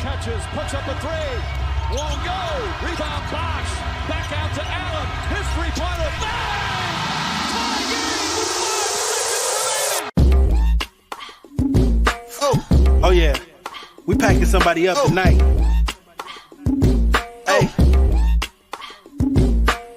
catches, puts up a three. Won't go. Rebound Bosh. Back out to Allen. His three-pointer. Bang! Tie game with 5 seconds remaining. Oh yeah. We packing somebody up tonight. Hey.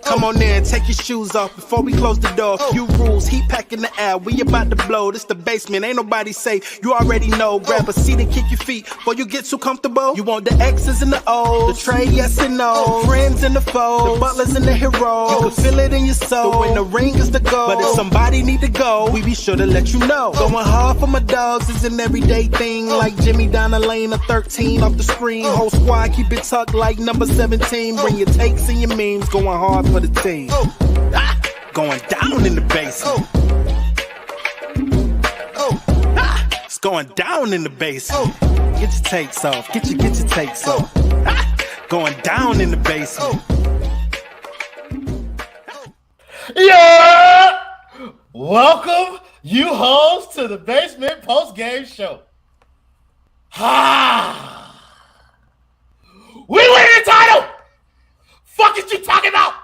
Come on in, take your shoes off before we close the door. Few rules, heat packing the air, we about to blow. This the basement, ain't nobody safe, you already know. Grab a seat and kick your feet before you get too comfortable. You want the X's and the O's, the Trey, yes and no, friends and the foes, the Butlers and the Heroes. You can feel it in your soul, but when the ring is the goal. But if somebody need to go, we be sure to let you know. Going hard for my dogs is an everyday thing, like Jimmy down the lane of 13 off the screen. Whole squad keep it tucked like number 17. Bring your takes and your memes, going hard for the team. Going down in the basement. It's going down in the basement. Get your takes off. Get your takes off. Going down in the basement. Yeah! Welcome, you hoes, to the Basement Postgame Show. We win the title! Fuck is you talking about?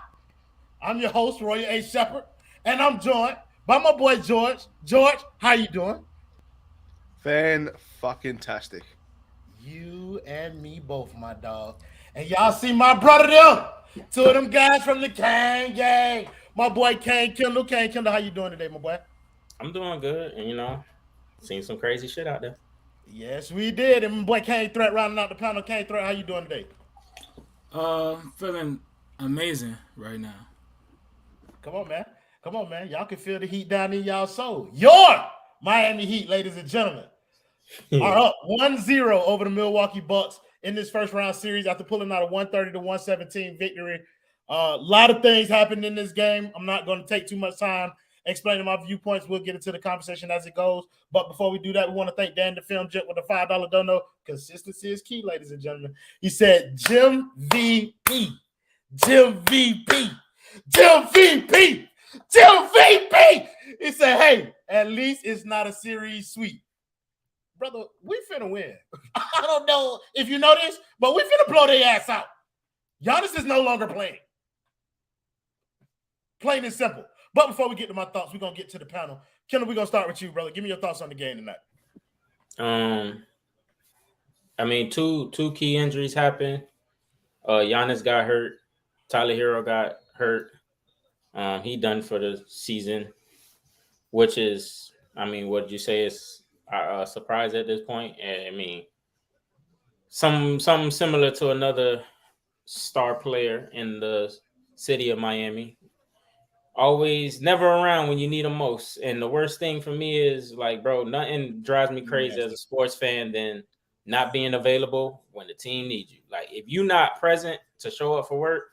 I'm your host, Roy A. Shepherd, and I'm joined by my boy George. George, how you doing? Fan-fucking-tastic. You and me both, my dog. And y'all see my brother them. Two of them guys from the Cain gang. My boy Cain Kendall. Cain Kendall, how you doing today, my boy? I'm doing good, and seen some crazy shit out there. Yes, we did. And my boy Cain Threat rounding out the panel. Cain Threat, how you doing today? Feeling amazing right now. Come on, man. Come on, man. Y'all can feel the heat down in y'all soul. Your Miami Heat, ladies and gentlemen, are up 1-0 over the Milwaukee Bucks in this first round series after pulling out a 130-117 victory. A lot of things happened in this game. I'm not going to take too much time explaining my viewpoints. We'll get into the conversation as it goes. But before we do that, we want to thank Dan the Film Jet with a $5 dono. Consistency is key, ladies and gentlemen. He said, Jim VP. Jim VP. Jim VP. Jim VP. He said, hey, at least it's not a series sweep. Brother, we finna win. I don't know if you know this, but we finna blow their ass out. Giannis is no longer playing. Plain and simple. But before we get to my thoughts, we're going to get to the panel. Kendall, we're going to start with you, brother. Give me your thoughts on the game tonight. Two key injuries happened. Giannis got hurt. Tyler Herro got hurt. He done for the season, which is, what you say is a surprise at this point. And something similar to another star player in the city of Miami. Always never around when you need him most. And the worst thing for me is, nothing drives me crazy as a sports fan than not being available when the team needs you. Like, if you're not present to show up for work,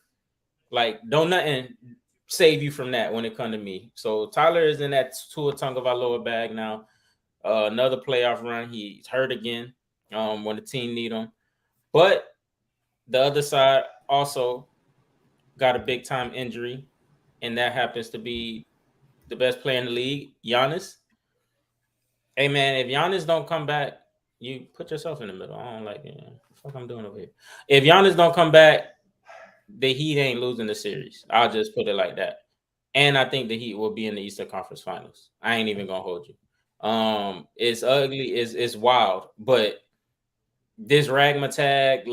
don't nothing save you from that when it comes to me. So Tyler is in that Tua Tagovailoa bag now. Another playoff run. He's hurt again when the team need him. But the other side also got a big-time injury, and that happens to be the best player in the league, Giannis. Hey, man, if Giannis don't come back, you put yourself in the middle. I don't like it. What the fuck I'm doing over here? If Giannis don't come back, the Heat ain't losing the series. I'll just put it like that. And I think the Heat will be in the Eastern Conference Finals. I ain't even going to hold you. It's ugly. It's wild. But this ragtag,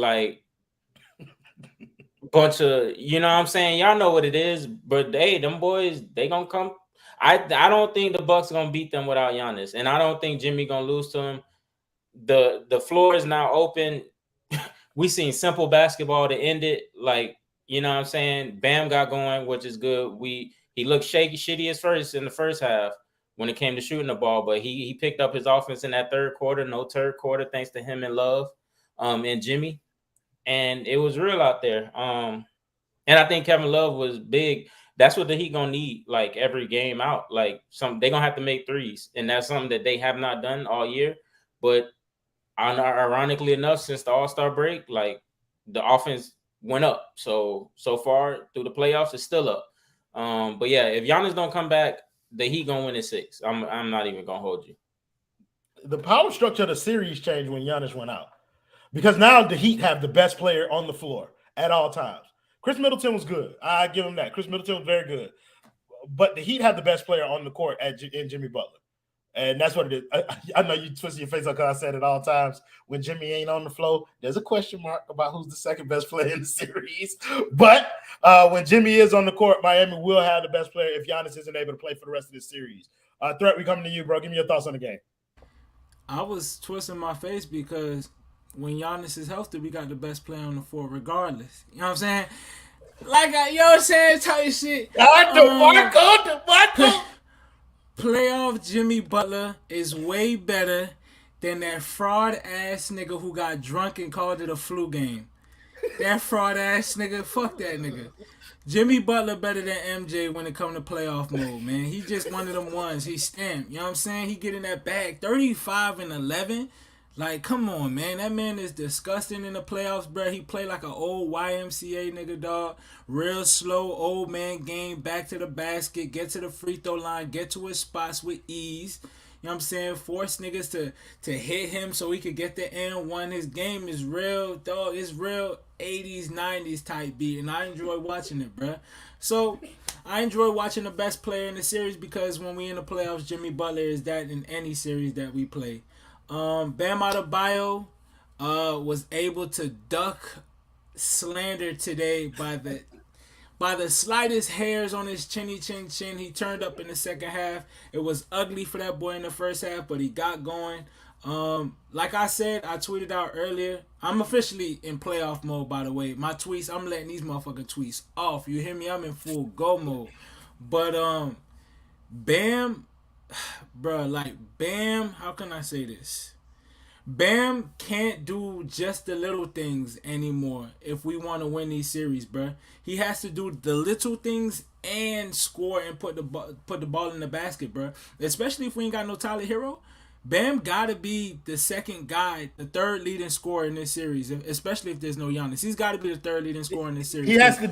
bunch of, you know what I'm saying? Y'all know what it is. But, hey, them boys, they going to come. I don't think the Bucks are going to beat them without Giannis. And I don't think Jimmy going to lose to him. The floor is now open. We seen simple basketball to end it. You know what I'm saying? Bam got going, which is good. He looked shitty in the first half when it came to shooting the ball, but he picked up his offense in that third quarter. No third quarter, thanks to him and Love, and Jimmy, and it was real out there. And I think Kevin Love was big. That's what the Heat gonna need, every game out. They gonna have to make threes, and that's something that they have not done all year. But ironically enough, since the All-Star break, the offense went up. So far through the playoffs, it's still up. But yeah, if Giannis don't come back, the Heat gonna win in 6. I'm not even gonna hold you. The power structure of the series changed when Giannis went out. Because now the Heat have the best player on the floor at all times. Chris Middleton was good. I give him that. Chris Middleton was very good. But the Heat have the best player on the court in Jimmy Butler. And that's what it is. I know you twisted your face up because I said it all times. When Jimmy ain't on the floor, there's a question mark about who's the second best player in the series. But when Jimmy is on the court, Miami will have the best player if Giannis isn't able to play for the rest of this series. Threat, we coming to you, bro. Give me your thoughts on the game. I was twisting my face because when Giannis is healthy, we got the best player on the floor regardless. You know what I'm saying? Like, you know what I'm saying? Type shit. Playoff Jimmy Butler is way better than that fraud-ass nigga who got drunk and called it a flu game. That fraud-ass nigga, fuck that nigga. Jimmy Butler better than MJ when it come to playoff mode, man. He just one of them ones. He stamped. You know what I'm saying? He get in that bag. 35 and 11. Like, come on, man. That man is disgusting in the playoffs, bro. He play like an old YMCA nigga, dog. Real slow, old man game. Back to the basket. Get to the free throw line. Get to his spots with ease. You know what I'm saying? Force niggas to hit him so he could get the N1. His game is real, dog. It's real 80s, 90s type beat. And I enjoy watching it, bro. So, I enjoy watching the best player in the series because when we in the playoffs, Jimmy Butler is that in any series that we play. Bam Adebayo was able to duck slander today by the slightest hairs on his chinny chin chin. He turned up in the second half. It was ugly for that boy in the first half, but he got going. Like I said, I tweeted out earlier. I'm officially in playoff mode, by the way. My tweets, I'm letting these motherfucking tweets off. You hear me? I'm in full go mode. But Bam, bro, like Bam, how can I say this? Bam can't do just the little things anymore if we want to win these series, bro. He has to do the little things and score and put the ball in the basket, bro. Especially if we ain't got no Tyler Herro. Bam gotta be the second guy, the third leading scorer in this series, especially if there's no Giannis. He's got to be the third leading scorer in this series. He has to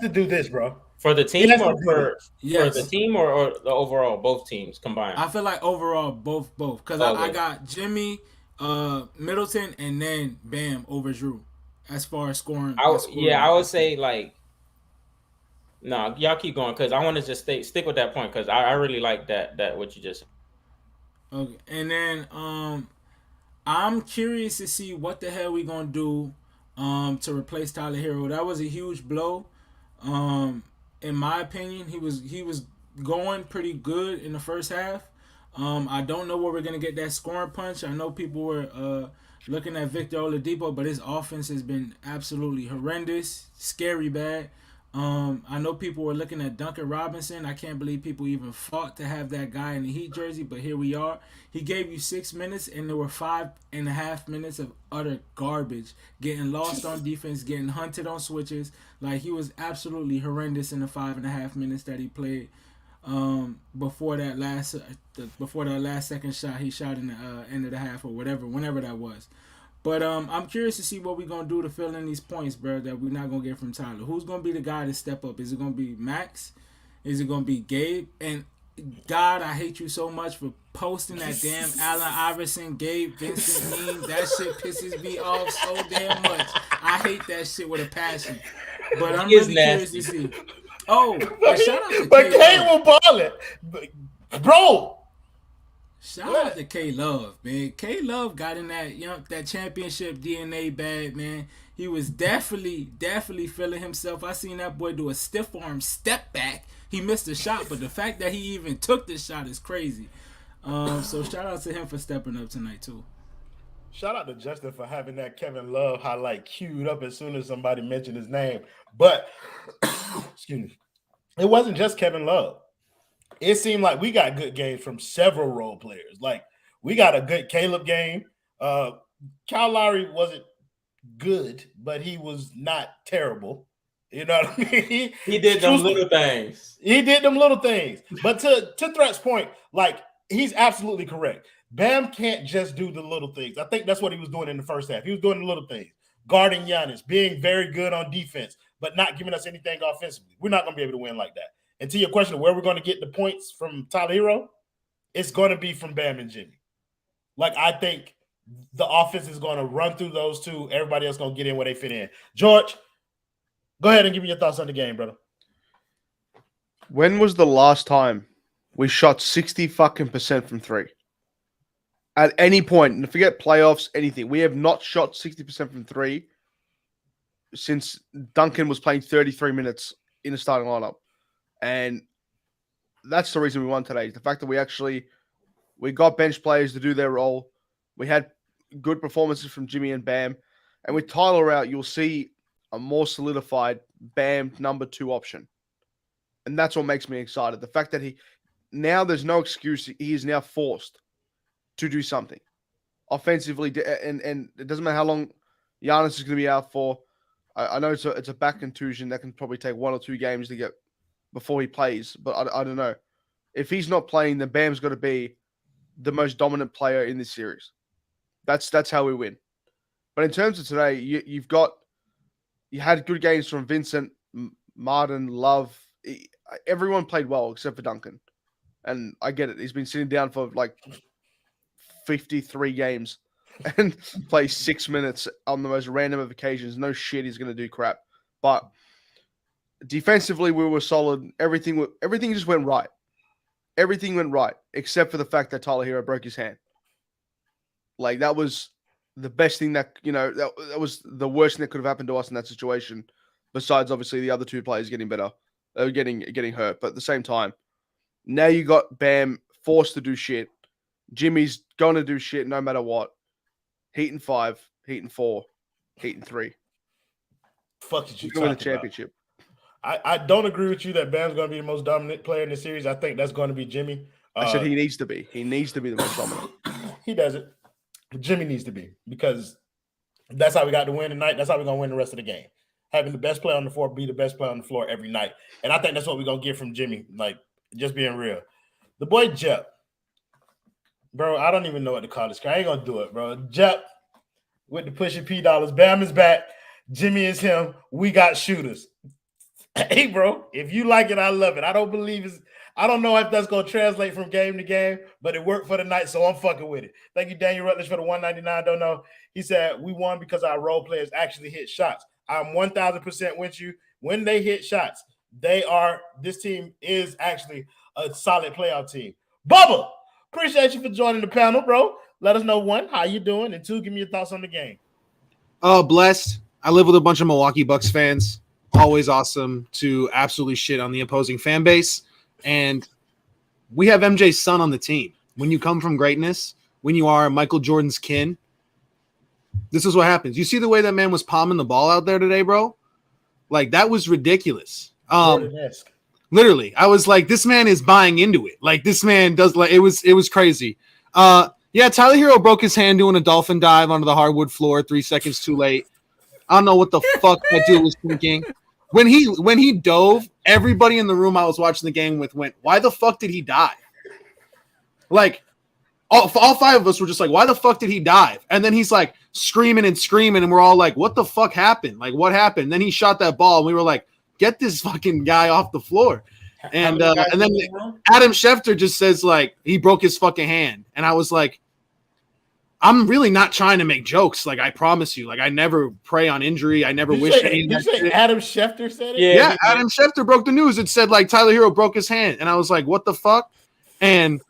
do this, bro. For the team or for the team or the overall, both teams combined? I feel like overall, both. Because I got Jimmy, Middleton, and then Bam over Dru as far as scoring. I would say like, no, y'all keep going because I want to just stick with that point because I really like that what you just said. Okay, and then I'm curious to see what the hell we gonna do to replace Tyler Herro. That was a huge blow. In my opinion, he was going pretty good in the first half. I don't know where we're gonna get that scoring punch. I know people were looking at Victor Oladipo, but his offense has been absolutely horrendous, scary bad. I know people were looking at Duncan Robinson. I can't believe people even fought to have that guy in the Heat jersey, but here we are. He gave you 6 minutes, and there were 5.5 minutes of utter garbage, getting lost on defense, getting hunted on switches. Like, he was absolutely horrendous in the 5.5 minutes that he played. Before that last second shot he shot in the end of the half or whenever that was. But I'm curious to see what we're going to do to fill in these points, bro, that we're not going to get from Tyler. Who's going to be the guy to step up? Is it going to be Max? Is it going to be Gabe? And, God, I hate you so much for posting that damn Allen Iverson, Gabe Vincent meme. That shit pisses me off so damn much. I hate that shit with a passion. But I'm really curious to see. Oh, shout out to But K will ball it. Bro. Shout out to K Love, man. K Love got in that championship DNA bag, man. He was definitely feeling himself. I seen that boy do a stiff arm step back. He missed the shot, but the fact that he even took this shot is crazy. So shout out to him for stepping up tonight too. Shout out to Justin for having that Kevin Love highlight queued up as soon as somebody mentioned his name. But excuse me, it wasn't just Kevin Love. It seemed like we got good games from several role players. Like, we got a good Caleb game. Kyle Lowry wasn't good, but he was not terrible. You know what I mean? He did them little things. He did them little things. But to Threat's point, like, he's absolutely correct. Bam can't just do the little things. I think that's what he was doing in the first half. He was doing the little things. Guarding Giannis, being very good on defense, but not giving us anything offensively. We're not going to be able to win like that. And to your question of where we're going to get the points from Tyler Herro, it's going to be from Bam and Jimmy. Like, I think the offense is going to run through those two. Everybody else going to get in where they fit in. George, go ahead and give me your thoughts on the game, brother. When was the last time we shot 60% from three? At any point, and forget playoffs, anything. We have not shot 60% from three since Duncan was playing 33 minutes in the starting lineup. And that's the reason we won today. The fact that we got bench players to do their role. We had good performances from Jimmy and Bam. And with Tyler out, you'll see a more solidified Bam number 2 option. And that's what makes me excited. The fact that now there's no excuse. He is now forced to do something offensively. And it doesn't matter how long Giannis is going to be out for. I know it's a back contusion that can probably take 1 or 2 games to get before he plays. But I don't know. If he's not playing, then Bam's got to be the most dominant player in this series. That's how we win. But in terms of today, you had good games from Vincent, Martin, Love. Everyone played well except for Duncan. And I get it. He's been sitting down for like 53 games and plays 6 minutes on the most random of occasions. No shit, he's going to do crap. But defensively, we were solid. Everything just went right. Everything went right, except for the fact that Tyler Herro broke his hand. Like, that was the best thing that was the worst thing that could have happened to us in that situation. Besides, obviously, the other 2 players getting better, getting hurt. But at the same time, now you got Bam forced to do shit. Jimmy's going to do shit no matter what. Heat in 5, Heat in 4, Heat in 3. Fuck did you win the championship? I don't agree with you that Bam's going to be the most dominant player in the series. I think that's going to be Jimmy. I said he needs to be. He needs to be the most dominant. He doesn't. Jimmy needs to be, because that's how we got to win tonight. That's how we're going to win the rest of the game. Having the best player on the floor be the best player on the floor every night. And I think that's what we're going to get from Jimmy, like, just being real. The boy Jep. Bro, I don't even know what to call this guy. I ain't going to do it, bro. Jep with the pushing P dollars. Bam is back. Jimmy is him. We got shooters. Hey, bro, if you like it, I love it. I don't know if that's going to translate from game to game, but it worked for the night, so I'm fucking with it. Thank you, Daniel Rutledge, for the 199. Don't know. He said, we won because our role players actually hit shots. I'm 1,000% with you. When they hit shots, this team is actually a solid playoff team. Bubba, appreciate you for joining the panel, bro. Let us know, 1, how you doing, and 2, give me your thoughts on the game. Blessed. I live with a bunch of Milwaukee Bucks fans. Always awesome to absolutely shit on the opposing fan base. And we have MJ's son on the team. When you come from greatness, when you are Michael Jordan's kin, this is what happens. You see the way that man was palming the ball out there today, bro? Like, that was ridiculous. Literally, I was like, this man is buying into it. Like, this man does, like, it was crazy. Yeah, Tyler Herro broke his hand doing a dolphin dive onto the hardwood floor 3 seconds too late. I don't know what the fuck that dude was thinking. When he dove, everybody in the room I was watching the game with went, why the fuck did he dive? Like, all 5 of us were just like, why the fuck did he dive? And then he's like screaming, and we're all like, what the fuck happened? Like, what happened? And then he shot that ball, and we were like, get this fucking guy off the floor. And then Adam Schefter just says, like, he broke his fucking hand. And I was like, I'm really not trying to make jokes. Like, I promise you. Like, I never prey on injury. I never wish any of that shit. Adam Schefter said it? Yeah, Adam Schefter broke the news. It said, like, Tyler Herro broke his hand. And I was like, what the fuck? And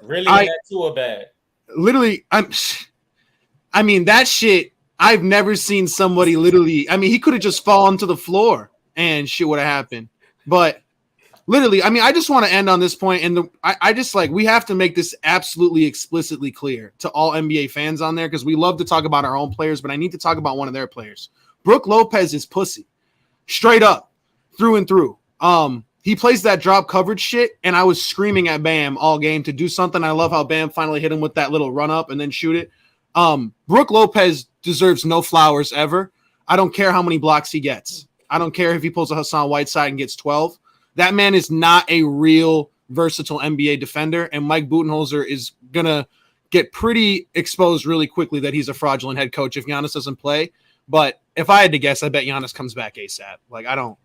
really, that too a bad. Literally, I mean, that shit, I've never seen somebody literally. I mean, he could have just fallen to the floor and shit would have happened. But literally, I mean, I just want to end on this point, and I just, like, we have to make this absolutely explicitly clear to all NBA fans on there, because we love to talk about our own players, but I need to talk about one of their players. Brook Lopez is pussy, straight up, through and through. He plays that drop coverage shit, and I was screaming at Bam all game to do something. I love how Bam finally hit him with that little run up and then shoot it. Brook Lopez deserves no flowers ever. I don't care how many blocks he gets. I don't care if he pulls a Hassan Whiteside and gets 12. That man is not a real versatile NBA defender, and Mike Budenholzer is going to get pretty exposed really quickly that he's a fraudulent head coach if Giannis doesn't play. But if I had to guess, I bet Giannis comes back ASAP.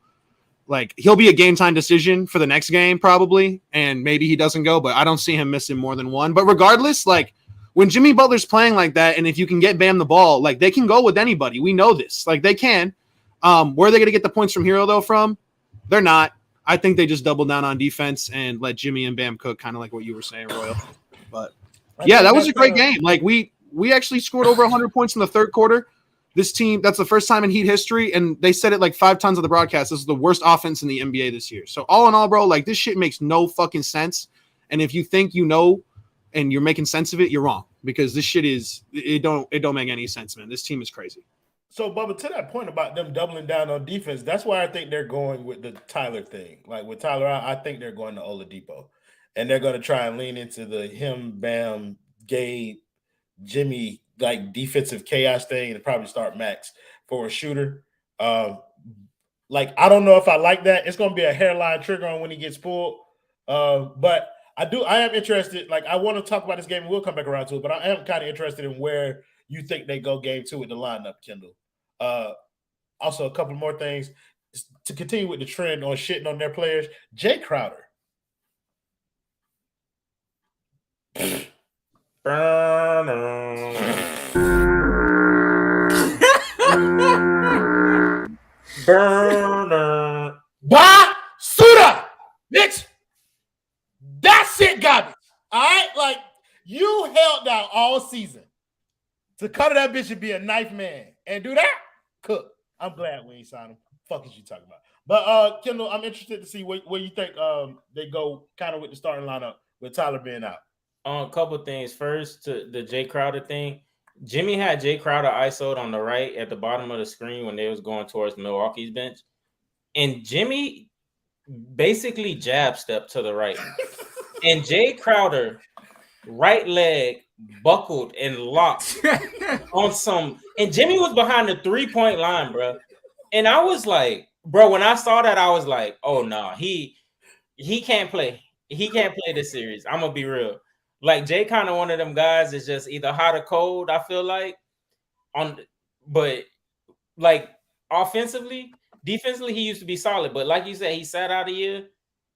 He'll be a game time decision for the next game probably, and maybe he doesn't go, but I don't see him missing more than one. But regardless, like, when Jimmy Butler's playing like that, and if you can get Bam the ball, like they can go with anybody. We know this. Like they can. Where are they going to get the points from Herro though? From they're not. I think they just double down on defense and let Jimmy and Bam cook, kind of like what you were saying, Royal. But yeah, that was a great game. Like we actually scored over 100 points in the third quarter. This team, that's the first time in Heat history, and they said it like 5 times on the broadcast. This is the worst offense in the NBA this year. So all in all, bro, like this shit makes no fucking sense. And if you think you know and you're making sense of it, you're wrong, because this shit is it don't make any sense, man. This team is crazy. So, Bubba, to that point about them doubling down on defense, that's why I think they're going with the Tyler thing. Like with Tyler, I think they're going to Oladipo, and they're going to try and lean into the him, Bam, Gabe, Jimmy, like defensive chaos thing, and probably start Max for a shooter. Like I don't know if I like that. It's going to be a hairline trigger on when he gets pulled. But I am interested. Like I want to talk about this game, and we'll come back around to it. But I am kind of interested in where you think they go game 2 with the lineup, Kendall. Also, a couple more things to continue with the trend on shitting on their players. Jay Crowder. Burner. Basuda, bitch. That's it, garbage. All right? Like, you held out all season to cut that bitch and be a knife man and do that? Cook. I'm glad we ain't signed him. Fuck is you talking about? But, Kendall, I'm interested to see where you think they go kind of with the starting lineup with Tyler being out. A couple things. First, to the Jay Crowder thing. Jimmy had Jay Crowder ISO'd on the right at the bottom of the screen when they was going towards Milwaukee's bench. And Jimmy basically jab stepped to the right. And Jay Crowder, right leg, buckled and locked on some. And Jimmy was behind the 3-point line, bro. And I was like, bro, when I saw that, I was like, oh, no, he can't play. He can't play this series. I'm going to be real. Like, Jay kind of one of them guys is just either hot or cold, I feel like. But, like, offensively, defensively, he used to be solid. But like you said, he sat out a year.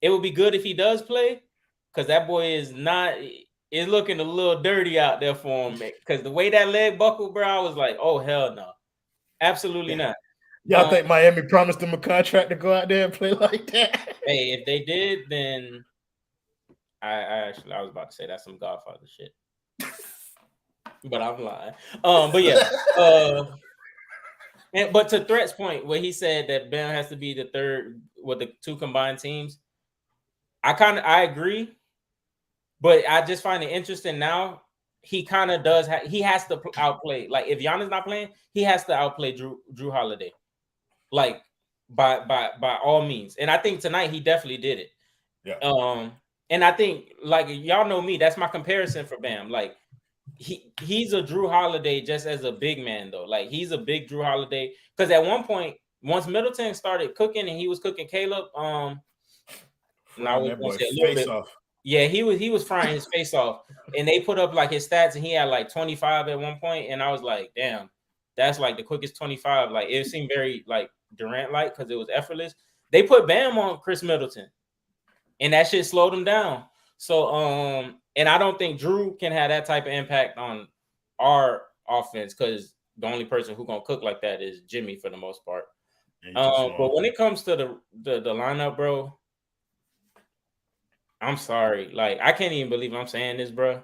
It would be good if he does play, because that boy is looking a little dirty out there for him. Because the way that leg buckled, bro, I was like, oh, hell no. Absolutely not. Y'all think Miami promised him a contract to go out there and play like that? Hey, if they did, then I was about to say that's some Godfather shit. But I'm lying. But yeah. But to Threat's point, where he said that Bam has to be the third with the 2 combined teams, I agree. But I just find it interesting now. He kind of does. He has to outplay. Like if Giannis not playing, he has to outplay Jrue Holiday. Like by all means. And I think tonight he definitely did it. Yeah. And I think, like, y'all know me, that's my comparison for Bam. Like he's a Jrue Holiday just as a big man, though. Like he's a big Jrue Holiday. Because at one point, once Middleton started cooking and he was cooking Caleb, yeah, he was frying his face off. And they put up like his stats, and he had like 25 at one point. And I was like, damn, that's like the quickest 25. Like it seemed very like Durant-like because it was effortless. They put Bam on Chris Middleton, and that shit slowed him down. So and I don't think Jrue can have that type of impact on our offense, because the only person who gonna cook like that is Jimmy for the most part. But when it comes to the lineup, bro, I'm sorry. Like, I can't even believe I'm saying this, bro.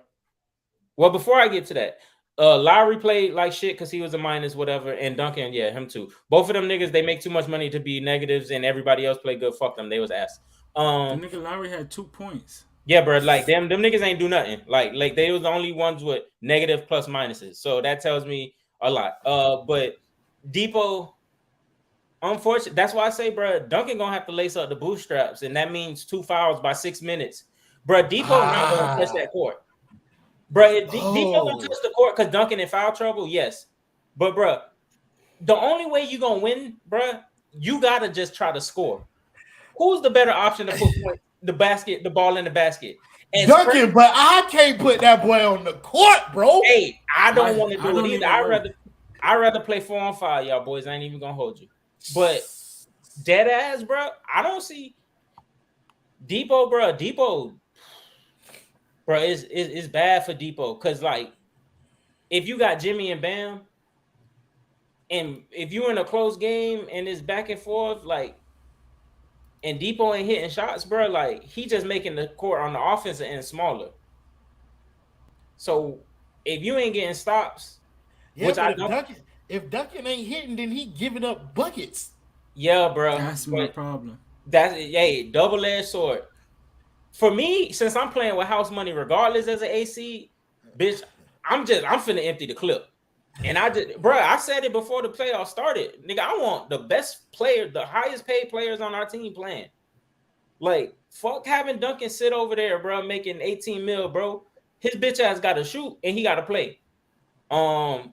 Well, before I get to that, Lowry played like shit because he was a minus, whatever. And Duncan, yeah, him too. Both of them niggas, they make too much money to be negatives, and everybody else play good. Fuck them. They was ass. The nigga Lowry had 2 points. Yeah, bro. Like, them niggas ain't do nothing. Like they was the only ones with negative plus minuses. So that tells me a lot. But Depot, unfortunately, that's why I say, bro, Duncan gonna have to lace up the bootstraps, and that means 2 fouls by 6 minutes. Bro, Depot not gonna touch that court. Bro, if Depot gonna touch the court because Duncan in foul trouble, yes. But bro, the only way you gonna win, bro, you gotta just try to score. Who's the better option to put the ball in the basket? And Duncan, but I can't put that boy on the court, bro. Hey, I don't want to do it either. I'd rather play 4-on-5, y'all boys. I ain't even gonna hold you. But dead ass, bro, I don't see Depot, bro. Depot, bro, is bad for Depot because, like, if you got Jimmy and Bam, and if you're in a close game and it's back and forth, like, and Depot ain't hitting shots, bro, like, he just making the court on the offensive end smaller. So if you ain't getting stops, Yeah, but if Duncan ain't hitting, then he giving up buckets. Yeah, bro. That's my problem. That's double-edged sword. For me, since I'm playing with house money regardless as an AC, bitch, I'm finna empty the clip. And I said it before the playoffs started. Nigga, I want the best player, the highest paid players on our team playing. Like, fuck having Duncan sit over there, bro, making 18 mil, bro. His bitch ass got to shoot and he got to play. And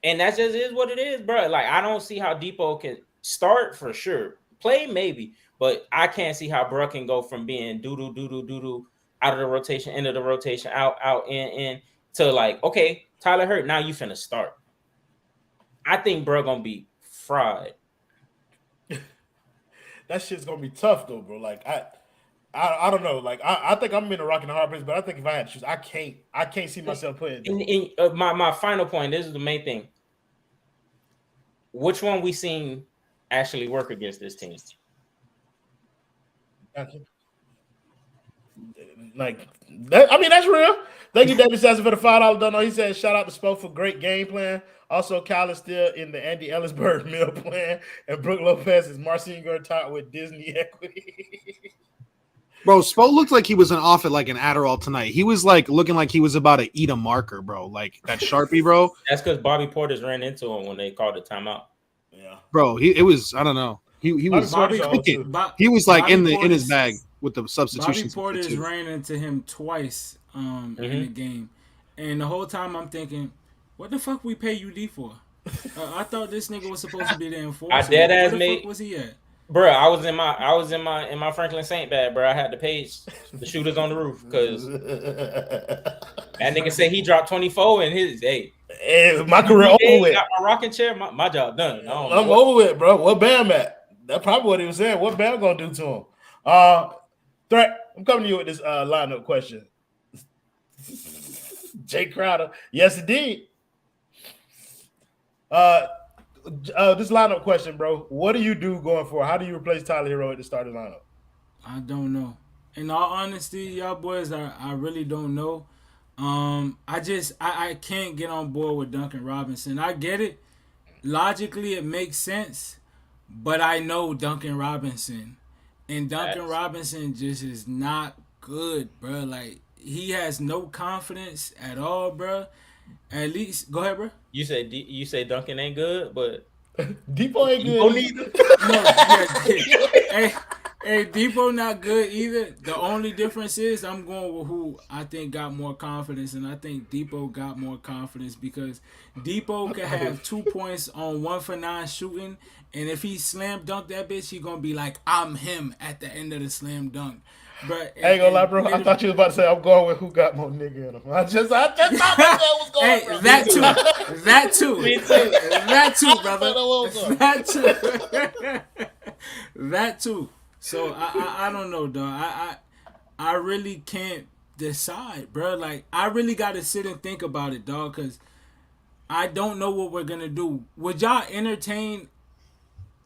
that just is what it is, bro. Like, I don't see how Depot can start for sure. Play maybe, but I can't see how bro can go from being doo-doo out of the rotation, into the rotation, out, in, to like, okay, Tyler Hurt, now you finna start. I think bro gonna be fried. That shit's gonna be tough though, bro. Like I don't know. Like I think I'm in a rock and a hard place, but I think if I had to choose, I can't see myself putting. My final point. This is the main thing. Which one we seen actually work against this team? Like that, I mean, that's real. Thank you, David Sasson, for the $5 donut. He said, "Shout out to Spo for great game plan." Also, Kyle is still in the Andy Ellisberg meal plan, and Brooke Lopez is Marcin Gortat with Disney equity. Bro, Spo looked like he was off at like an Adderall tonight. He was like looking like he was about to eat a marker, bro. Like that Sharpie, bro. That's because Bobby Portis ran into him when they called the timeout. Yeah, bro. It was, I don't know. He was he was like in his bag with the substitutions. Bobby Portis ran into him twice in the game, and the whole time I'm thinking, what the fuck we pay UD for? I thought this nigga was supposed to be the enforcer. I dead ass made. Fuck was he at? Bro, I was in my Franklin Saint bag, bro. I had to page the shooters on the roof because that nigga said he dropped 24 and his my career over with. Got my rocking chair, my job done. I'm over with, bro. What Bam at? That's probably what he was saying. What Bam gonna do to him? Threat. I'm coming to you with this lineup question. Jay Crowder. Yes, indeed. This lineup question, bro. What do you do going forward? How do you replace Tyler Herro at the starting lineup? I don't know. In all honesty, y'all boys, I really don't know. I can't get on board with Duncan Robinson. I get it. Logically, it makes sense. But I know Duncan Robinson. And Duncan Robinson just is not good, bro. Like, he has no confidence at all, bro. At least, go ahead, bro. You say Duncan ain't good, but Depot ain't good neither. Hey, Depot not good either. The only difference is I'm going with who I think got more confidence, and I think Depot got more confidence because Depot can have 2 points on 1 for 9 shooting, and if he slam dunk that bitch, he gonna be like, I'm him at the end of the slam dunk. But I ain't gonna lie, bro. I thought you was about to say I'm going with who got more nigga in him. I just thought that was going. Hey, that too, me too, that too, brother, that too. So I don't know, dog. I really can't decide, bro. Like I really got to sit and think about it, dog, because I don't know what we're gonna do. Would y'all entertain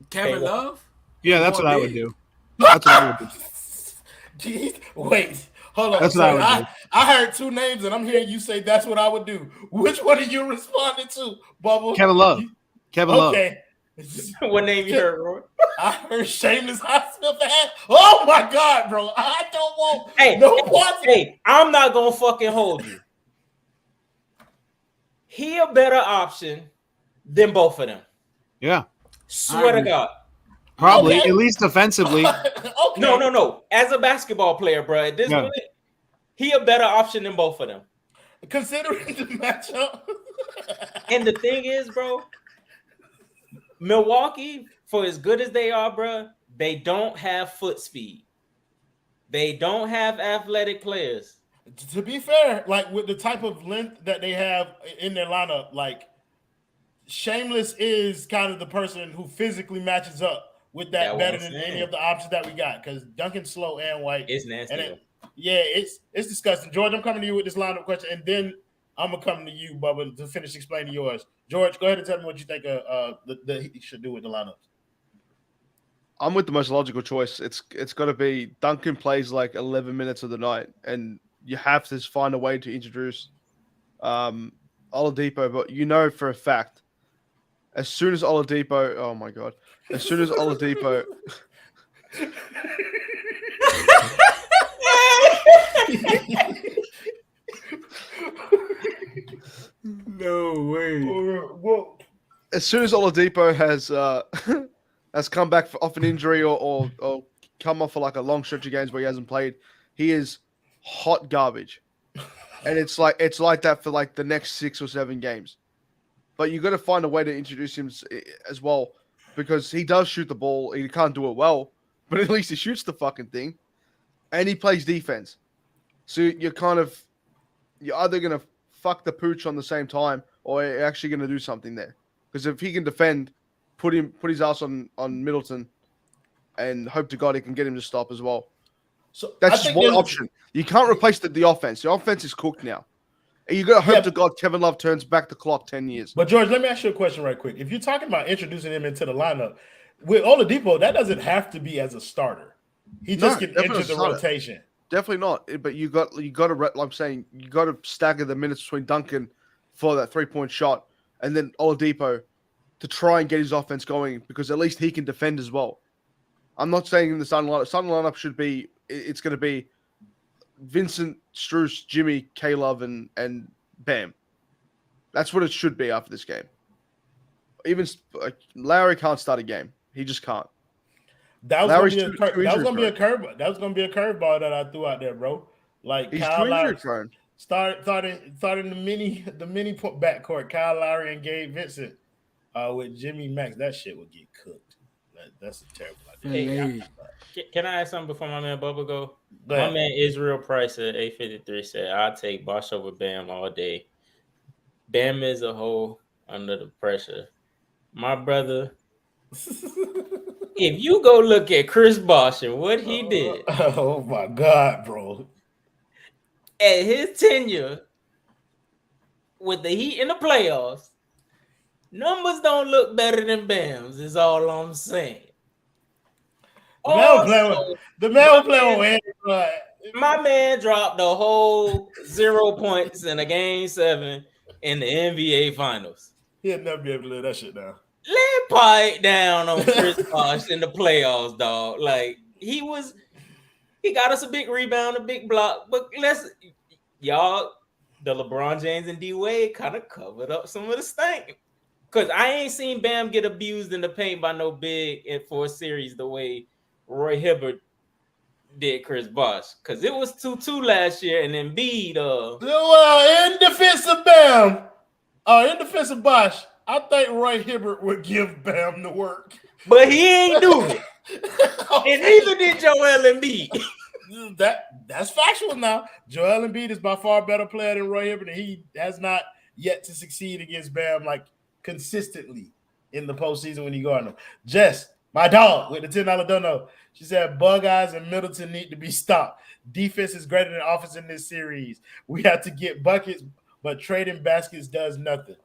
Kevin Love? Yeah, that's what I would do. That's what I would do. Jeez, wait, hold on. That's what I would do. I heard 2 names, and I'm hearing you say that's what I would do. Which one are you responding to, Bubba? Kevin Love. Kevin Love. Okay. What name you heard, Roy? I heard Shameless Highsmith. Oh my God, bro! I don't want no parts. Hey, I'm not gonna fucking hold you. He a better option than both of them. Yeah. Swear to God. Probably, at least defensively. Okay. No. As a basketball player, bro, at this point, he a better option than both of them. Considering the matchup. And the thing is, bro, Milwaukee, for as good as they are, bro, they don't have foot speed. They don't have athletic players. To be fair, like with the type of length that they have in their lineup, like Shameless is kind of the person who physically matches up with that better than any of the options that we got. Because Duncan's slow and white. It's nasty. And it's disgusting. George, I'm coming to you with this lineup question, and then I'm gonna come to you, Bubba, to finish explaining yours. George, go ahead and tell me what you think the Heat should do with the lineups. I'm with the most logical choice. It's got to be Duncan plays like 11 minutes of the night, and you have to find a way to introduce Oladipo. But you know for a fact, as soon as Oladipo, oh my god, as soon as Oladipo. No way. As soon as Oladipo has come back off an injury or come off for like a long stretch of games where he hasn't played, he is hot garbage. And it's like that for like the next 6 or 7 games. But you got to find a way to introduce him as well, because he does shoot the ball. He can't do it well, but at least he shoots the fucking thing, and he plays defense. So you're either gonna fuck the pooch on the same time, or you're actually gonna do something there. Because if he can defend, put his ass on Middleton, and hope to God he can get him to stop as well. So that's just one option. You can't replace the offense. The offense is cooked now. And you got to hope to God Kevin Love turns back the clock 10 years. But George, let me ask you a question right quick. If you're talking about introducing him into the lineup, with Oladipo, that doesn't have to be as a starter. He just can enter the rotation. Definitely not. But you got to, like I'm saying, you got to stagger the minutes between Duncan for that 3-point shot, and then Oladipo to try and get his offense going, because at least he can defend as well. I'm not saying in the starting lineup. Starting lineup should be, it's going to be Vincent, Strus, Jimmy, K-Love, and Bam. That's what it should be after this game. Even Lowry can't start a game. He just can't. That was going to be a curveball. That was going to be a curveball that I threw out there, bro. Like he's Kyle Lowry starting the mini backcourt, Kyle Lowry and Gabe Vincent with Jimmy Max. That shit would get cooked. That's a terrible idea. Hey, can I ask something before my man Bubba go? My man Israel Price at 853 said, "I'll take Bosh over Bam all day. Bam is a hole under the pressure." My brother, if you go look at Chris Bosh and what he did, oh my God, bro! At his tenure with the Heat in the playoffs, numbers don't look better than Bam's. Is all I'm saying. The man playing with my man dropped the whole 0 points in a game 7 in the NBA Finals. He'll never be able to live that shit down. Let pipe down on Chris Bosh in the playoffs, dog. Like he got us a big rebound, a big block. But y'all, the LeBron James and D Wade kind of covered up some of the stink. Because I ain't seen Bam get abused in the paint by no big for a series the way Roy Hibbert did Chris Bosh. Because it was 2-2 last year, and Embiid. Well, in defense of Bam, in defense of Bosh, I think Roy Hibbert would give Bam the work. But he ain't do it. And neither did Joel Embiid. That's factual now. Joel Embiid is by far a better player than Roy Hibbert, and he has not yet to succeed against Bam like consistently in the postseason when he go on them. Jess, my dog, with the $10 dono, she said Bug Eyes and Middleton need to be stopped. Defense is greater than offense in this series. We have to get buckets, but trading baskets does nothing.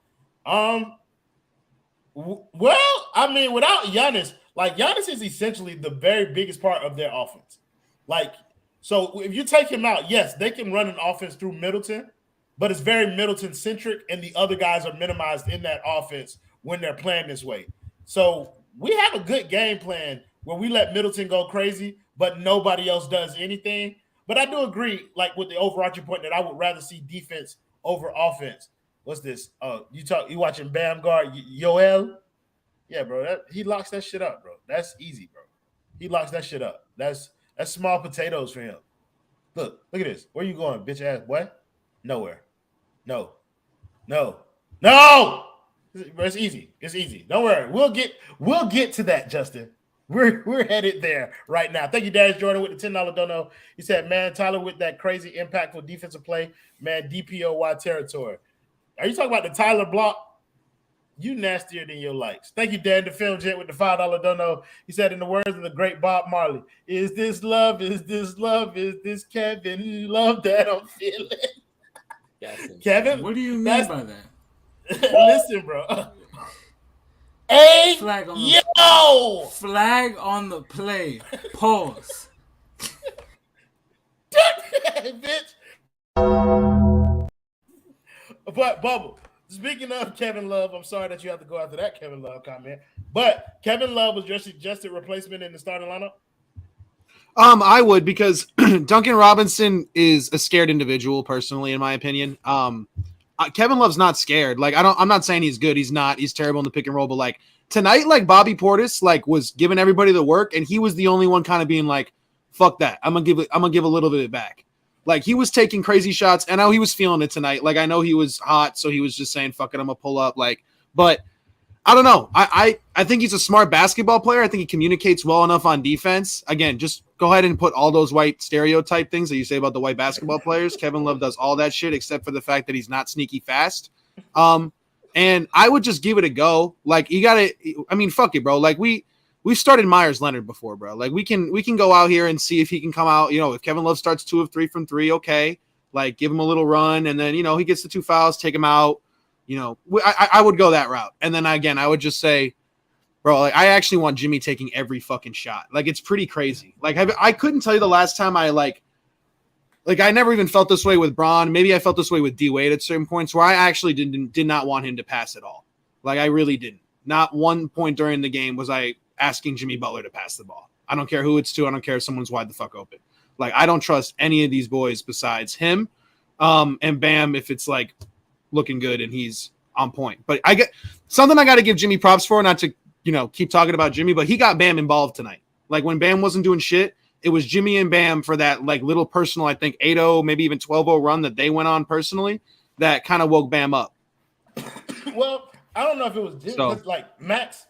Well, I mean, without Giannis, like Giannis is essentially the very biggest part of their offense. Like, so if you take him out, yes, they can run an offense through Middleton, but it's very Middleton-centric, and the other guys are minimized in that offense when they're playing this way. So we have a good game plan where we let Middleton go crazy, but nobody else does anything. But I do agree, like with the overarching point, that I would rather see defense over offense. What's this? You watching Bam guard Yoel? Yeah, bro. He locks that shit up, bro. That's easy, bro. He locks that shit up. That's small potatoes for him. Look at this. Where you going, bitch ass boy? Nowhere. No. It's easy. It's easy. Don't worry. We'll get to that, Justin. We're headed there right now. Thank you, Darius Jordan, with the $10 dono. He said, man, Tyler with that crazy impactful defensive play, man, DPOY territory. Are you talking about the Tyler block? You nastier than your likes. Thank you, Dan, the film jet, with the $5 dono. He said, in the words of the great Bob Marley, is this love? Is this love? Is this Kevin love that I'm feeling? Kevin, What do you mean by that? listen, bro. Flag on Flag on the play. Pause. Bitch. But Bubble, speaking of Kevin Love, I'm sorry that you have to go after that Kevin Love comment. But Kevin Love was your suggested replacement in the starting lineup? I would, because Duncan Robinson is a scared individual, personally, in my opinion. Kevin Love's not scared. Like, I'm not saying he's good. He's not. He's terrible in the pick and roll. But like tonight, like Bobby Portis, like was giving everybody the work, and he was the only one kind of being like, "Fuck that. I'm gonna give a little bit of it back." Like he was taking crazy shots, and I know he was feeling it tonight. Like I know he was hot, so he was just saying, "Fuck it, I'm gonna pull up." Like, but I don't know. I think he's a smart basketball player. I think he communicates well enough on defense. Again, just go ahead and put all those white stereotype things that you say about the white basketball players. Kevin Love does all that shit except for the fact that he's not sneaky fast. And I would just give it a go. Like you gotta, I mean, fuck it, bro. Like we've started Myers Leonard before, bro. Like we can go out here and see if he can come out. You know, if Kevin Love starts 2 of 3 from 3, okay. Like give him a little run, and then he gets the 2 fouls, take him out. I would go that route. And then again, I would just say, bro, like I actually want Jimmy taking every fucking shot. Like it's pretty crazy. Like I couldn't tell you the last time I like I never even felt this way with Bron. Maybe I felt this way with D Wade at certain points where I actually did not want him to pass at all. Like I really didn't. Not one point during the game was I asking Jimmy Butler to pass the ball. I don't care who it's to. I don't care if someone's wide the fuck open. Like I don't trust any of these boys besides him. And Bam, if it's like looking good and he's on point. But I get something I got to give Jimmy props for, not to, keep talking about Jimmy, but he got Bam involved tonight. Like when Bam wasn't doing shit, it was Jimmy and Bam for that like little personal, I think 8-0, maybe even 12-0 run that they went on personally that kind of woke Bam up. Well, I don't know if it was Jimmy, because like Max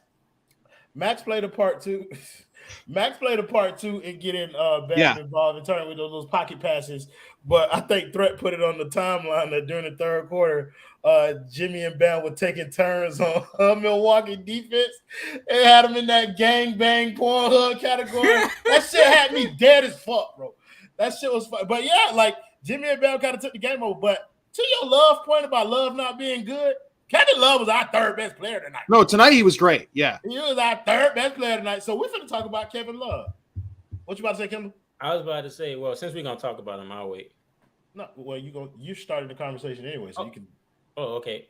played a part too. Max played a part too in getting Bam involved in turning with those pocket passes. But I think Threat put it on the timeline that during the third quarter, Jimmy and Bam were taking turns on Milwaukee defense and had them in that gang bang porn hug category. That shit had me dead as fuck, bro. That shit was fun. But yeah, like Jimmy and Bam kind of took the game over. But to your Love point about Love not being good, Kevin Love was our third best player tonight. No, tonight he was great. Yeah. He was our third best player tonight. So we're going to talk about Kevin Love. What you about to say, Kendall? I was about to say, well, since we're going to talk about him, I'll wait. No, well, you started the conversation anyway, so you can. Oh, okay.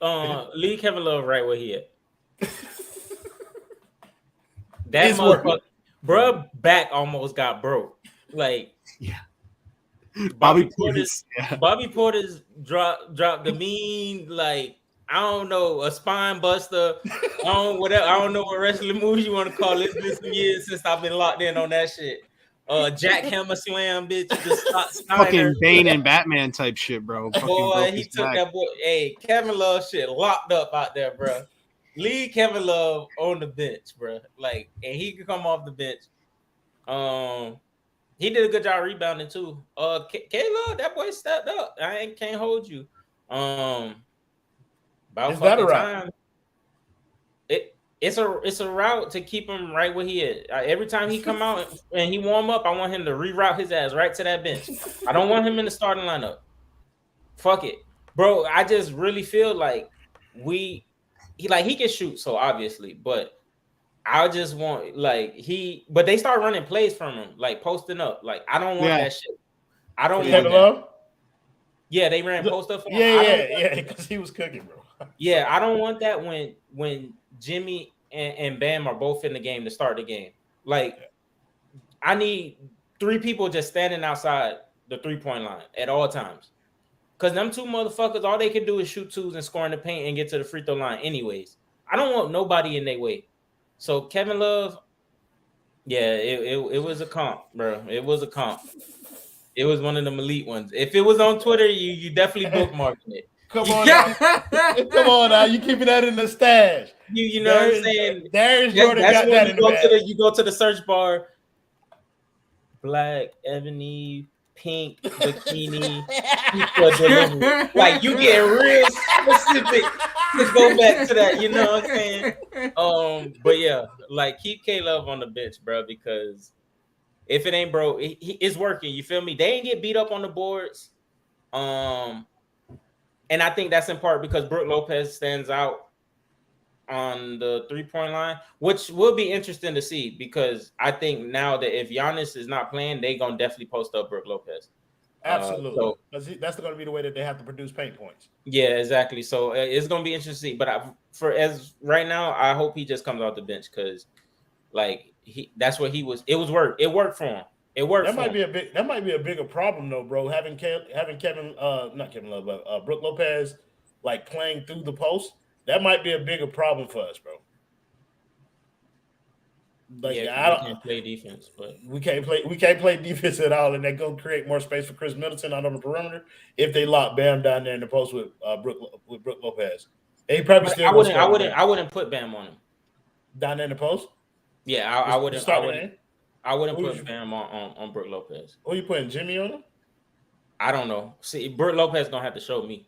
Leave Kevin Love right where he at. That motherfucker, bro, back almost got broke. Like, yeah. Bobby Portis dropped the mean, like, I don't know, a spine buster. I don't know what wrestling moves you want to call it. It's been some years since I've been locked in on that shit. Jackhammer slam, bitch. Fucking Bane and Batman type shit, bro. Boy, he took that boy. Hey, Kevin Love shit locked up out there, bro. Leave Kevin Love on the bench, bro. Like, and he can come off the bench. He did a good job rebounding too. K-Love, that boy stepped up. Can't hold you. About is that a route? Time. It's a route to keep him right where he is. Every time he come out and he warm up, I want him to reroute his ass right to that bench. I don't want him in the starting lineup. Fuck it, bro. I just really feel like he can shoot, so obviously, but I just want but they start running plays from him, like posting up. Like I don't want that shit. I don't want that. Love? Yeah, they ran post up. Yeah, because he was cooking, bro. Yeah, I don't want that when Jimmy and Bam are both in the game to start the game. Like, I need 3 people just standing outside the 3-point line at all times. Because them 2 motherfuckers, all they can do is shoot 2s and score in the paint and get to the free throw line anyways. I don't want nobody in their way. So Kevin Love, yeah, it was a comp, bro. It was a comp. It was one of them elite ones. If it was on Twitter, you definitely bookmarking it. Come on now. Come on now. You keeping that in the stash. You know what I'm saying? There's Jordan got that in the bag. You go to the search bar. Black, ebony, pink, bikini. Like you get real specific to go back to that. You know what I'm saying? But yeah, like keep K-Love on the bench, bro, because if it ain't bro, it's working. You feel me? They ain't get beat up on the boards. And I think that's in part because Brook Lopez stands out on the 3-point line, which will be interesting to see because I think now that if Giannis is not playing, they're going to definitely post up Brook Lopez. Absolutely. That's going to be the way that they have to produce paint points. Yeah, exactly. So it's going to be interesting. But as right now, I hope he just comes off the bench because that's what he was. It was work. It worked for him. It worked. That might be a bigger problem though, bro. Having Kevin, not Kevin Love, but Brook Lopez like playing through the post. That might be a bigger problem for us, bro. Like, yeah, we can't play defense, but we can't play defense at all, and they're gonna create more space for Chris Middleton out on the perimeter if they lock Bam down there in the post with Brook Lopez. And he probably still. I wouldn't put Bam on him down there in the post. Yeah, I wouldn't. I wouldn't put Bam on Brook Lopez. Who you putting, Jimmy on him? I don't know. See, Brook Lopez gonna have to show me.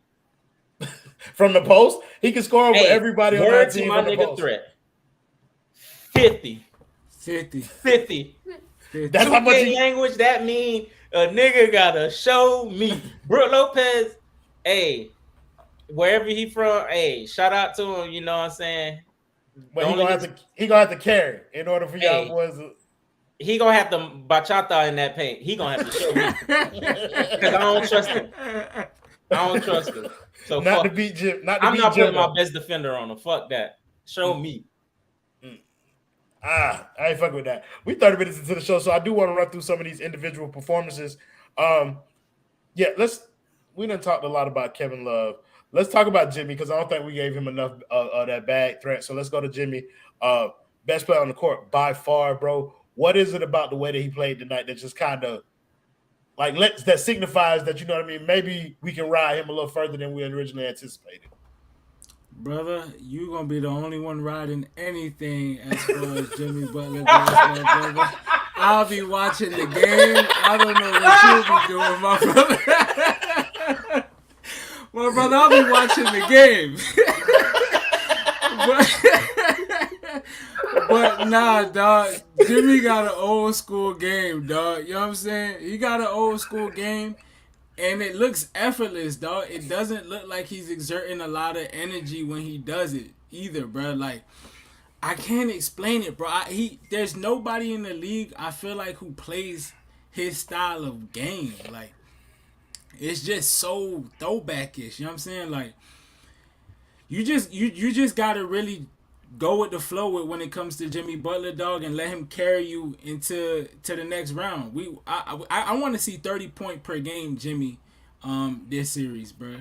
From the post, he can score over everybody on that team. My nigga threat. 50. That's how much language that mean. A nigga gotta show me. Brook Lopez, hey, wherever he from, hey, shout out to him. You know what I'm saying? But he gonna have to carry in order for y'all boys. He gonna have to bachata in that paint. He gonna have to show me because I don't trust him. So not to beat Jim. I'm not putting my best defender on him. Fuck that. Show me. I ain't fucking with that. We 30 minutes into the show, so I do want to run through some of these individual performances. We done talked a lot about Kevin Love. Let's talk about Jimmy because I don't think we gave him enough of that bag threat. So let's go to Jimmy. Best player on the court by far, bro. What is it about the way that he played tonight that just kind of that signifies that, you know what I mean? Maybe we can ride him a little further than we originally anticipated. Brother, you gonna be the only one riding anything as far as Jimmy Butler goes, my brother. I'll be watching the game. I don't know what you'll be doing, my brother. My brother, I'll be watching the game. But nah, dog. Jimmy got an old school game, dog. You know what I'm saying? He got an old school game. And it looks effortless, dog. It doesn't look like he's exerting a lot of energy when he does it either, bro. Like, I can't explain it, bro. There's nobody in the league, I feel like, who plays his style of game. Like, it's just so throwbackish. You know what I'm saying? Like, you just gotta really go with the flow when it comes to Jimmy Butler, dog, and let him carry you to the next round. I want to see 30 point per game Jimmy this series, bro.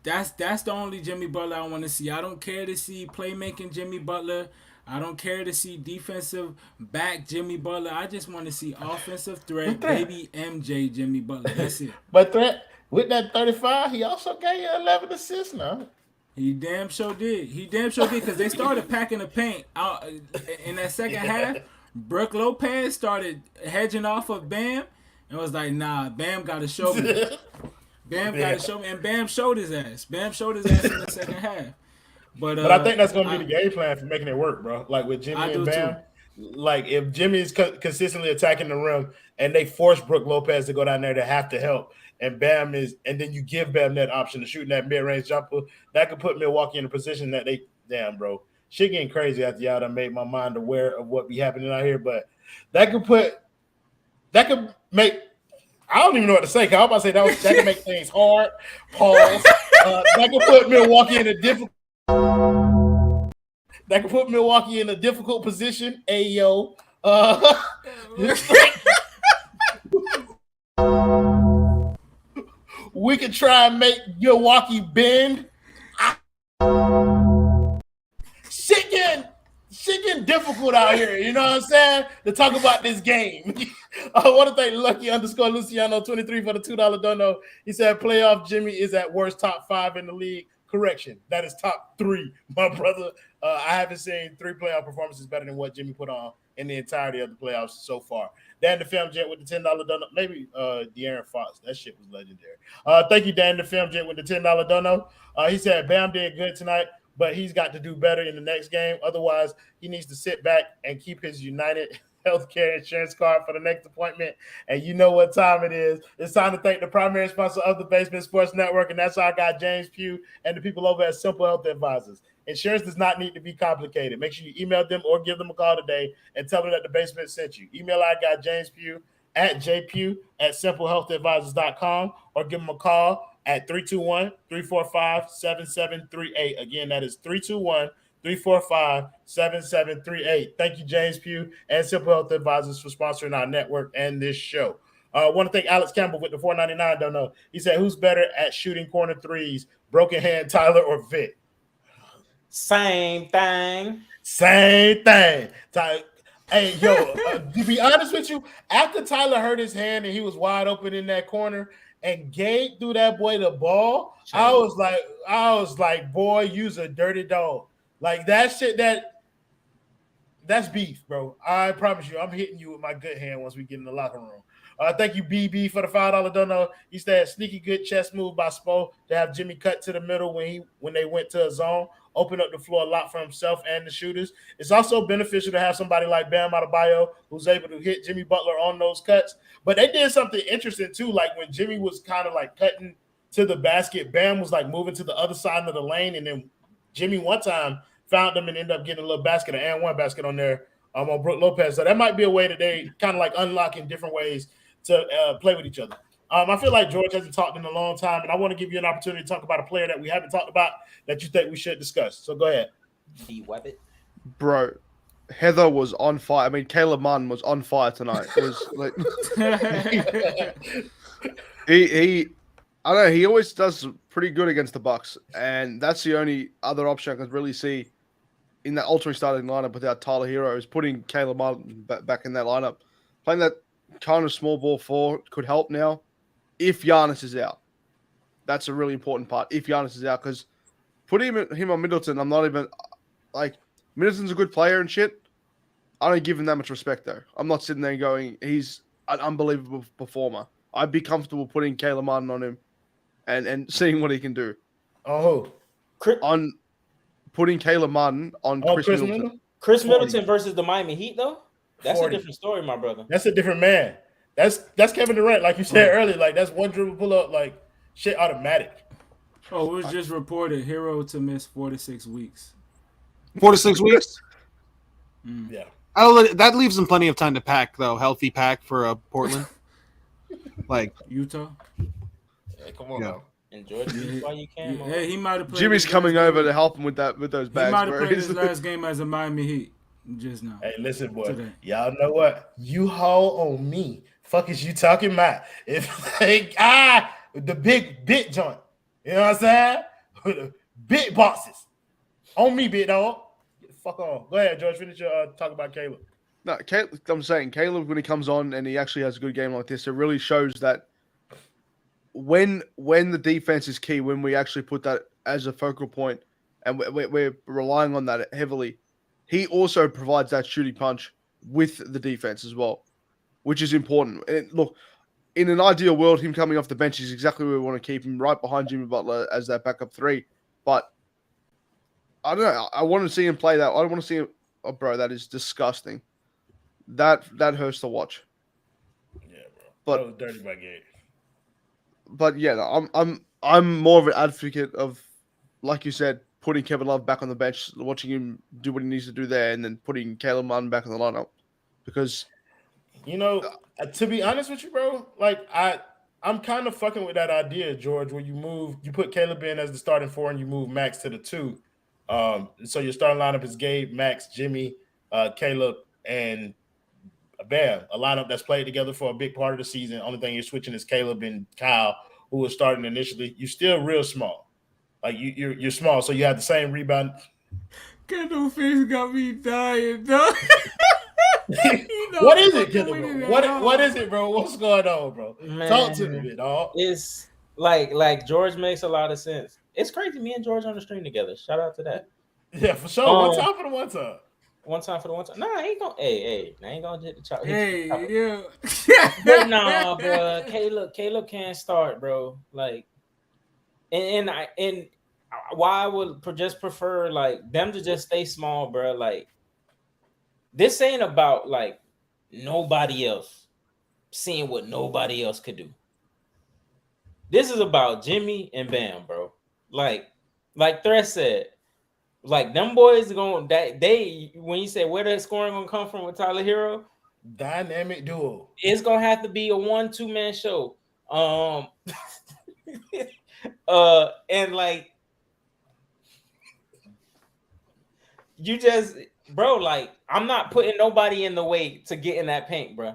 That's the only Jimmy Butler I want to see. I don't care to see playmaking Jimmy Butler. I don't care to see defensive back Jimmy Butler. I just want to see offensive threat, baby MJ Jimmy Butler. That's it. But with that 35, he also got you 11 assists now. He damn sure did. Because they started packing the paint out in that second half. Brook Lopez started hedging off of Bam and was like, nah, Bam got to show me. Got to show me. And Bam showed his ass. In the second half. But I think that's going to be the game plan for making it work, bro. Like with Jimmy and Bam. Too. Like if Jimmy is consistently attacking the rim and they force Brook Lopez to go down there to have to help, and then you give Bam that option to shoot that mid-range jumper, that could put Milwaukee in a position that bro, shit getting crazy after y'all done made my mind aware of what be happening out here, but that could make, I don't even know what to say, because I was about to say that could make things hard, pause, that could put Milwaukee in a difficult position, ayo, we could try and make Milwaukee bend. Shit getting difficult out here. You know what I'm saying? To talk about this game. I want to thank Lucky_Luciano23 for the $2 dono. He said playoff Jimmy is at worst top 5 in the league. Correction. That is top 3, my brother. I haven't seen 3 playoff performances better than what Jimmy put on in the entirety of the playoffs so far. Dan the Film Jet with the $10 dono. Maybe De'Aaron Fox. That shit was legendary. Thank you, Dan the Film Jet with the $10 dono. He said Bam did good tonight, but he's got to do better in the next game. Otherwise, he needs to sit back and keep his United healthcare insurance card for the next appointment. And you know what time it is. It's time to thank the primary sponsor of the Basement Sports Network, and that's our guy James Pugh and the people over at Simple Health Advisors. Insurance does not need to be complicated. Make sure you email them or give them a call today and tell them that the basement sent you. Email our guy James Pugh at jpugh@simplehealthadvisors.com or give them a call at 321-345-7738. Again, that is 321-345-7738. Thank you, James Pugh and Simple Health Advisors, for sponsoring our network and this show. I want to thank Alex Campbell with the $4.99. Don't know. He said, who's better at shooting corner threes, Broken Hand Tyler or Vic? Same thing. Same thing. Hey, yo, to be honest with you, after Tyler hurt his hand and he was wide open in that corner and Gabe threw that boy the ball, I was like, boy, you's a dirty dog. Like that shit, that's beef, bro. I promise you, I'm hitting you with my good hand once we get in the locker room. Thank you, BB, for the $5 dono. He said, sneaky good chest move by Spo to have Jimmy cut to the middle when they went to a zone, open up the floor a lot for himself and the shooters. It's also beneficial to have somebody like Bam Adebayo who's able to hit Jimmy Butler on those cuts. But they did something interesting, too, like when Jimmy was kind of like cutting to the basket, Bam was like moving to the other side of the lane, and then Jimmy one time found them and ended up getting a little basket, an and one basket on there on Brook Lopez. So that might be a way that they kind of like unlock in different ways to play with each other. I feel like George hasn't talked in a long time, and I want to give you an opportunity to talk about a player that we haven't talked about that you think we should discuss. So go ahead. Bro, Heather was on fire. I mean, Caleb Martin was on fire tonight. It was like he I don't know, he always does pretty good against the Bucks, and that's the only other option I could really see in that alternate starting lineup without Tyler Herro is putting Caleb Martin back in that lineup. Playing that kind of small ball four could help now if Giannis is out. That's a really important part. If Giannis is out, because putting him on Middleton, I'm not even like Middleton's a good player and shit. I don't give him that much respect though. I'm not sitting there going he's an unbelievable performer. I'd be comfortable putting Caleb Martin on him and seeing what he can do. Oh, on putting Caleb Martin on Chris Middleton. Chris Middleton versus the Miami Heat though. That's 40. A different story, my brother. That's a different man. That's Kevin Durant, like you said earlier. Like that's one dribble pull up, like shit automatic. Oh, it was just reported Herro to miss 4 to 6 weeks. 4 to 6 weeks? Yeah. That leaves them plenty of time to pack, though. Healthy pack for Portland. Like Utah. Yeah, come on now. Enjoy this while you can. Yeah, he might have played. Jimmy's coming over to help him with those bags. He might have played his last game as a Miami Heat just now. Hey, listen, boy. Today. Y'all know what? You haul on me. Fuck is you talking about? If like, the big joint. You know what I'm saying? Big bosses. On me, big dog. Get the fuck on. Go ahead, George. Finish your talk about Caleb. No, I'm saying Caleb, when he comes on and he actually has a good game like this, it really shows that when the defense is key, when we actually put that as a focal point and we're relying on that heavily, he also provides that shooting punch with the defense as well, which is important. And look, in an ideal world, him coming off the bench is exactly where we want to keep him, right behind Jimmy Butler as that backup three. But I don't know. I want to see him play that. I want to see him. Oh, bro, that is disgusting. That hurts to watch. Yeah, bro. But, that was dirty by Gabe. But yeah, I'm more of an advocate of, like you said, putting Kevin Love back on the bench, watching him do what he needs to do there, and then putting Caleb Martin back in the lineup. Because to be honest with you, bro, like I'm kind of fucking with that idea, George, where you put Caleb in as the starting four and you move Max to the two. So your starting lineup is Gabe, Max, Jimmy, Caleb, and Bam. A lineup that's played together for a big part of the season. Only thing you're switching is Caleb and Kyle, who was starting initially. You're still real small. Like you're small, so you have the same rebound. Kendall face got me dying, dog. What is it, Kendall? What is it, bro? What's going on, bro? Man, talk to me, dog. It's like George makes a lot of sense. It's crazy. Me and George on the stream together. Shout out to that. Yeah, for sure. One time for the one time. One time for the one time. Nah, I ain't gonna. Hey, I ain't gonna hit the chop. Hey, yeah. But nah, bro. Caleb can't start, bro. Like, and why I would just prefer like them to just stay small, bro. Like, this ain't about like nobody else seeing what nobody else could do. This is about Jimmy and Bam, bro. Like Threat said, like them boys going that they when you say where the scoring gonna come from with Tyler Herro, dynamic duo. It's gonna have to be a 1-2 man show. And like you just, bro, like I'm not putting nobody in the way to get in that paint, bro.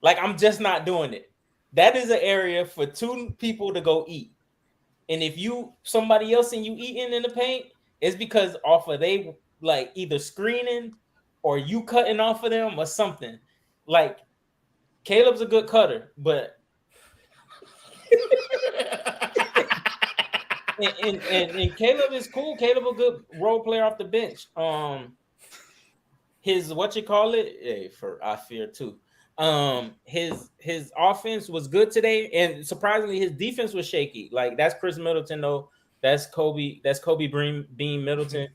Like I'm just not doing it. That is an area for two people to go eat. And if somebody else and you eating in the paint, it's because off of they like either screening or you cutting off of them or something. Like Caleb's a good cutter, but and Caleb is cool. Caleb a good role player off the bench. His I fear too. His offense was good today, and surprisingly, his defense was shaky. Like that's Chris Middleton, though. That's Kobe Bean Middleton.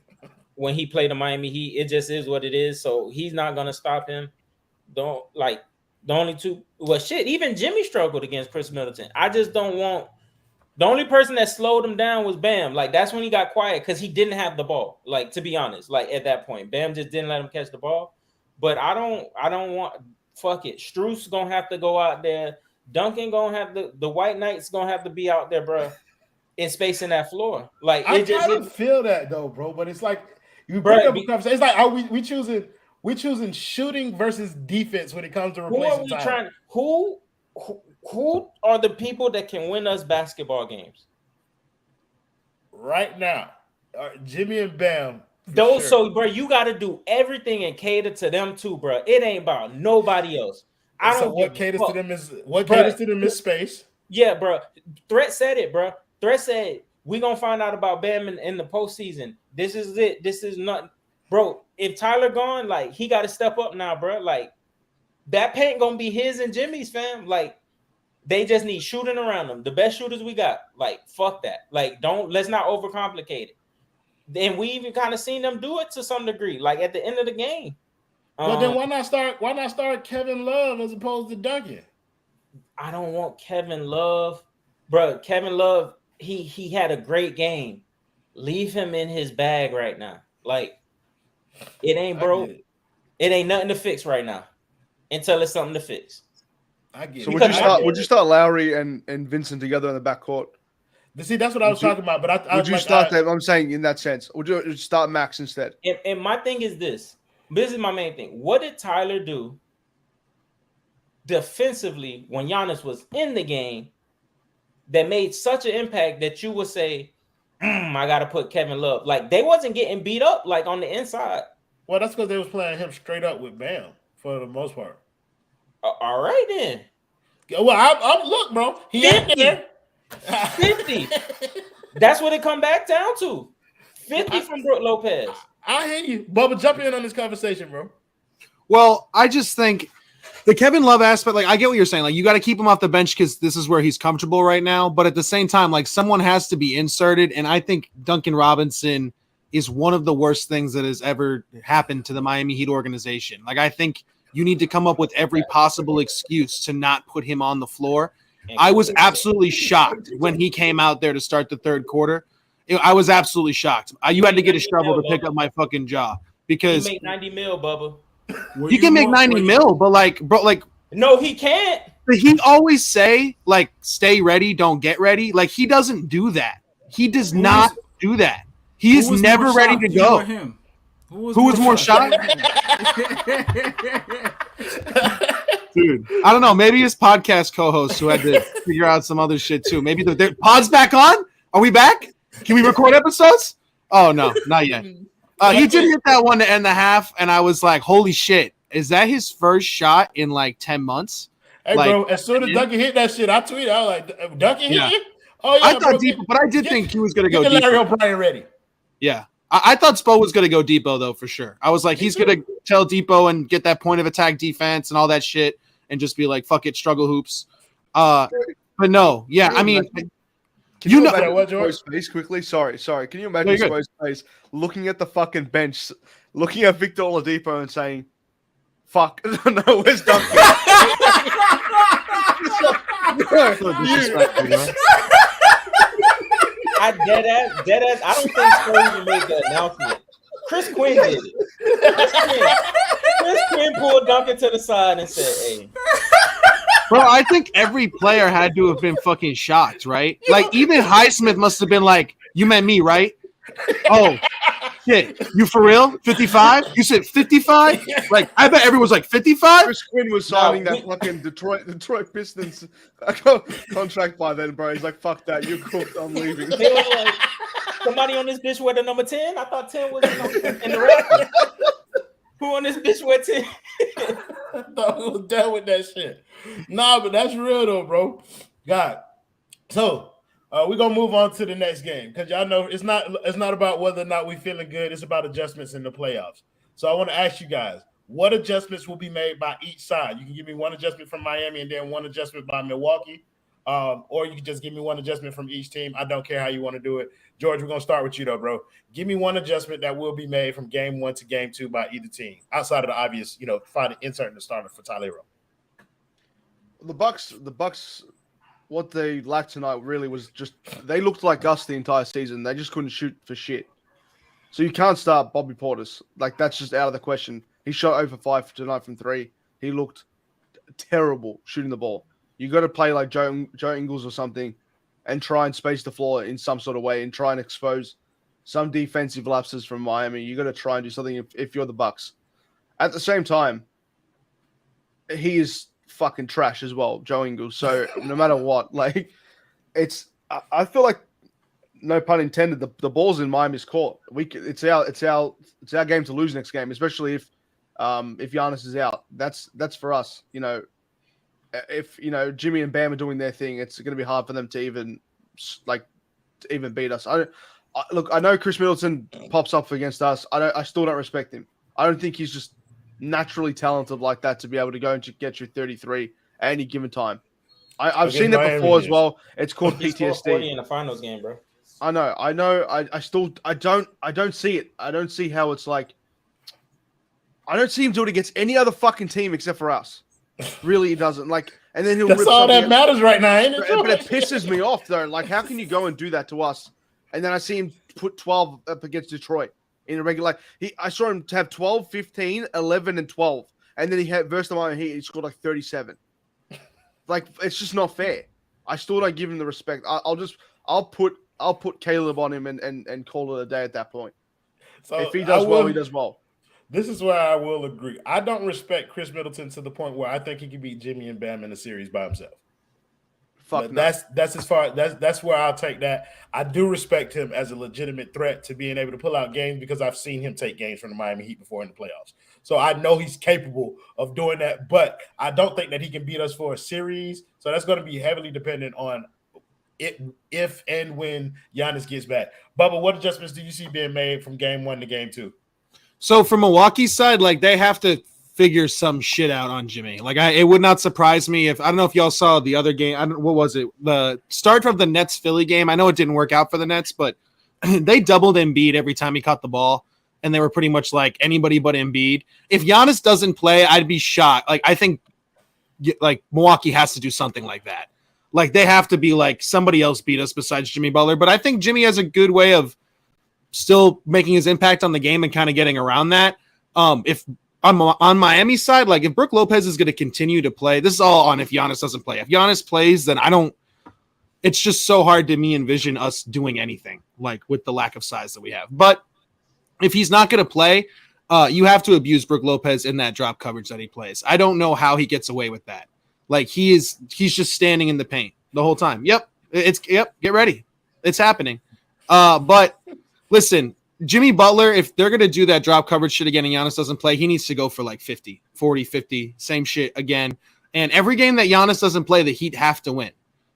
When he played the Miami Heat, it just is what it is. So he's not gonna stop him. The only two. Well, shit. Even Jimmy struggled against Chris Middleton. I just don't want. The only person that slowed him down was Bam. Like that's when he got quiet because he didn't have the ball. Like to be honest, like at that point, Bam just didn't let him catch the ball. But I don't want. Fuck it. Strus gonna have to go out there. Duncan gonna have the White Knights gonna have to be out there, bro, in spacing that floor. Like I just feel that though, bro. But it's like you bring up a conversation. It's like are we choosing shooting versus defense when it comes to replacing time. Who are the people that can win us basketball games right now? Jimmy and Bam. Those, so bro, you got to do everything and cater to them too, bro. It ain't about nobody else. What caters to them is space. Yeah, bro. Threat said it, bro. Threat said we gonna find out about Bam in the postseason. This is it. This is not, bro. If Tyler gone, like he got to step up now, bro. Like that paint gonna be his and Jimmy's, fam. Like they just need shooting around them. The best shooters we got. Like fuck that. Like let's not overcomplicate it. And we even kind of seen them do it to some degree, like at the end of the game. But then why not start Kevin Love as opposed to Duncan? I don't want Kevin Love, bro. Kevin Love, he had a great game. Leave him in his bag right now. Like it ain't, bro. It ain't nothing to fix right now until it's something to fix. I get so it. Would you start Lowry and Vincent together in the backcourt? See, that's what I was talking about. But would you start that? I'm saying in that sense. Would you start Max instead? And my thing is this. This is my main thing. What did Tyler do defensively when Giannis was in the game that made such an impact that you would say, I got to put Kevin Love. Like, they wasn't getting beat up, like, on the inside. Well, that's because they was playing him straight up with Bam for the most part. All right, then. Well, I'm look, bro. He ain't there. 50. That's what it come back down to. 50 from Brook Lopez. I hear you. Bubba, jump in on this conversation, bro. Well, I just think the Kevin Love aspect, like I get what you're saying. Like you got to keep him off the bench because this is where he's comfortable right now. But at the same time, like someone has to be inserted. And I think Duncan Robinson is one of the worst things that has ever happened to the Miami Heat organization. Like I think you need to come up with every possible excuse to not put him on the floor. I was absolutely shocked when he came out there to start the third quarter. I was absolutely shocked. You had to get a shovel to pick up my fucking jaw because he make 90 mil, Bubba. He can make 90 mil, but like, bro, like, no, he can't. He always say like, "Stay ready, don't get ready." Like he doesn't do that. He does not do that. He is never ready to go. Who was more shocked? Dude, I don't know. Maybe his podcast co-host who had to figure out some other shit too. Maybe the pod's back on. Are we back? Can we record episodes? Oh no, not yet. He did hit that one to end the half, and I was like, "Holy shit! Is that his first shot in like 10 months?" Hey, like, bro! As soon as Duncan hit that shit, I tweeted. I was like, "Duncan hit you?" Oh yeah, I thought deep, but I did think he was going to go deep. Larry O'Brien ready. Yeah, I thought Spo was going to go Depot though for sure. I was like, he's going to tell Depot and get that point of attack defense and all that shit, and just be like, "Fuck it, struggle hoops." But no, yeah, I mean. Can you imagine Spo's face quickly? Sorry. Can you imagine Spo's face looking at the fucking bench, looking at Victor Oladipo and saying, Fuck. No, where's Duncan? I dead ass. I don't think Spurs even made the announcement. Chris Quinn did it. Chris Quinn pulled Duncan to the side and said, "Hey." Bro, I think every player had to have been fucking shocked, right? Like, even Highsmith must have been like, you meant me, right? Oh, shit. You for real? 55? You said 55? Like, I bet everyone's like, 55? Chris Quinn was signing that fucking Detroit Pistons contract by then, bro. He's like, fuck that. You're cooked. I'm leaving. They was like, somebody on this bitch wear the number 10? I thought 10 was in the rack. Who on this bitch wear 10? I thought we was done with that shit. Nah, but that's real though, bro. God. So we're gonna move on to the next game because y'all know it's not about whether or not we feeling good, it's about adjustments in the playoffs. So I want to ask you guys, what adjustments will be made by each side? You can give me one adjustment from Miami and then one adjustment by Milwaukee. Or you can just give me one adjustment from each team. I don't care how you want to do it. George, we're gonna start with you though, bro. Give me one adjustment that will be made from game 1 to game 2 by either team, outside of the obvious, inserting the starter for Tyler Herro. The Bucks, what they lacked tonight really was just they looked like us the entire season. They just couldn't shoot for shit. So you can't start Bobby Portis. Like, that's just out of the question. He shot over 5 tonight from 3. He looked terrible shooting the ball. You got to play like Joe Ingles or something and try and space the floor in some sort of way and try and expose some defensive lapses from Miami. You got to try and do something if you're the Bucks. At the same time, he is fucking trash as well, Joe Ingles. So no matter what, like, I feel like, no pun intended, the ball's in Miami's court. It's our game to lose next game, especially if Giannis is out. That's for us. If Jimmy and Bam are doing their thing, it's going to be hard for them to even beat us. I know Chris Middleton pops up against us. I still don't respect him. I don't think he's just naturally talented like that to be able to go and get you 33 at any given time. I've seen it before as well. It's called PTSD. 40 in the finals game, bro. I know. I don't see it. I don't see how it's like. I don't see him do it against any other fucking team except for us. Really, he doesn't. Like, and then he'll. That's all that matters right now, ain't it? But it pisses me off though. Like, how can you go and do that to us? And then I see him put 12 up against Detroit in a regular. I saw him to have 12, 15, 11, and 12, and then he had versus the Miami Heat. He scored like 37. Like, it's just not fair. I still don't give him the respect. I'll put Caleb on him and call it a day at that point. So if he does well, he does well. This is where I will agree. I don't respect Chris Middleton to the point where I think he can beat Jimmy and Bam in the series by himself. That's as far. That's where I'll take that. I do respect him as a legitimate threat to being able to pull out games because I've seen him take games from the Miami Heat before in the playoffs. So I know he's capable of doing that, but I don't think that he can beat us for a series. So that's going to be heavily dependent on it if and when Giannis gets back. Bubba, what adjustments do you see being made from game 1 to game 2? So from Milwaukee's side, like, they have to figure some shit out on Jimmy. Like, it would not surprise me if, I don't know if y'all saw the other game. What was it? The start of the Nets-Philly game. I know it didn't work out for the Nets, but they doubled Embiid every time he caught the ball, and they were pretty much like anybody but Embiid. If Giannis doesn't play, I'd be shocked. Like, I think, like, Milwaukee has to do something like that. Like, they have to be like, somebody else beat us besides Jimmy Butler. But I think Jimmy has a good way of still making his impact on the game and kind of getting around that. If on Miami's side, like, if Brook Lopez is going to continue to play, this is all on if Giannis doesn't play. If Giannis plays, then it's just so hard to me envision us doing anything, like, with the lack of size that we have. But if he's not going to play, you have to abuse Brook Lopez in that drop coverage that he plays. I don't know how he gets away with that. Like, he's just standing in the paint the whole time. Yep. Get ready. It's happening. But listen, Jimmy Butler, if they're going to do that drop coverage shit again and Giannis doesn't play, he needs to go for like 50, same shit again. And every game that Giannis doesn't play, the Heat have to win.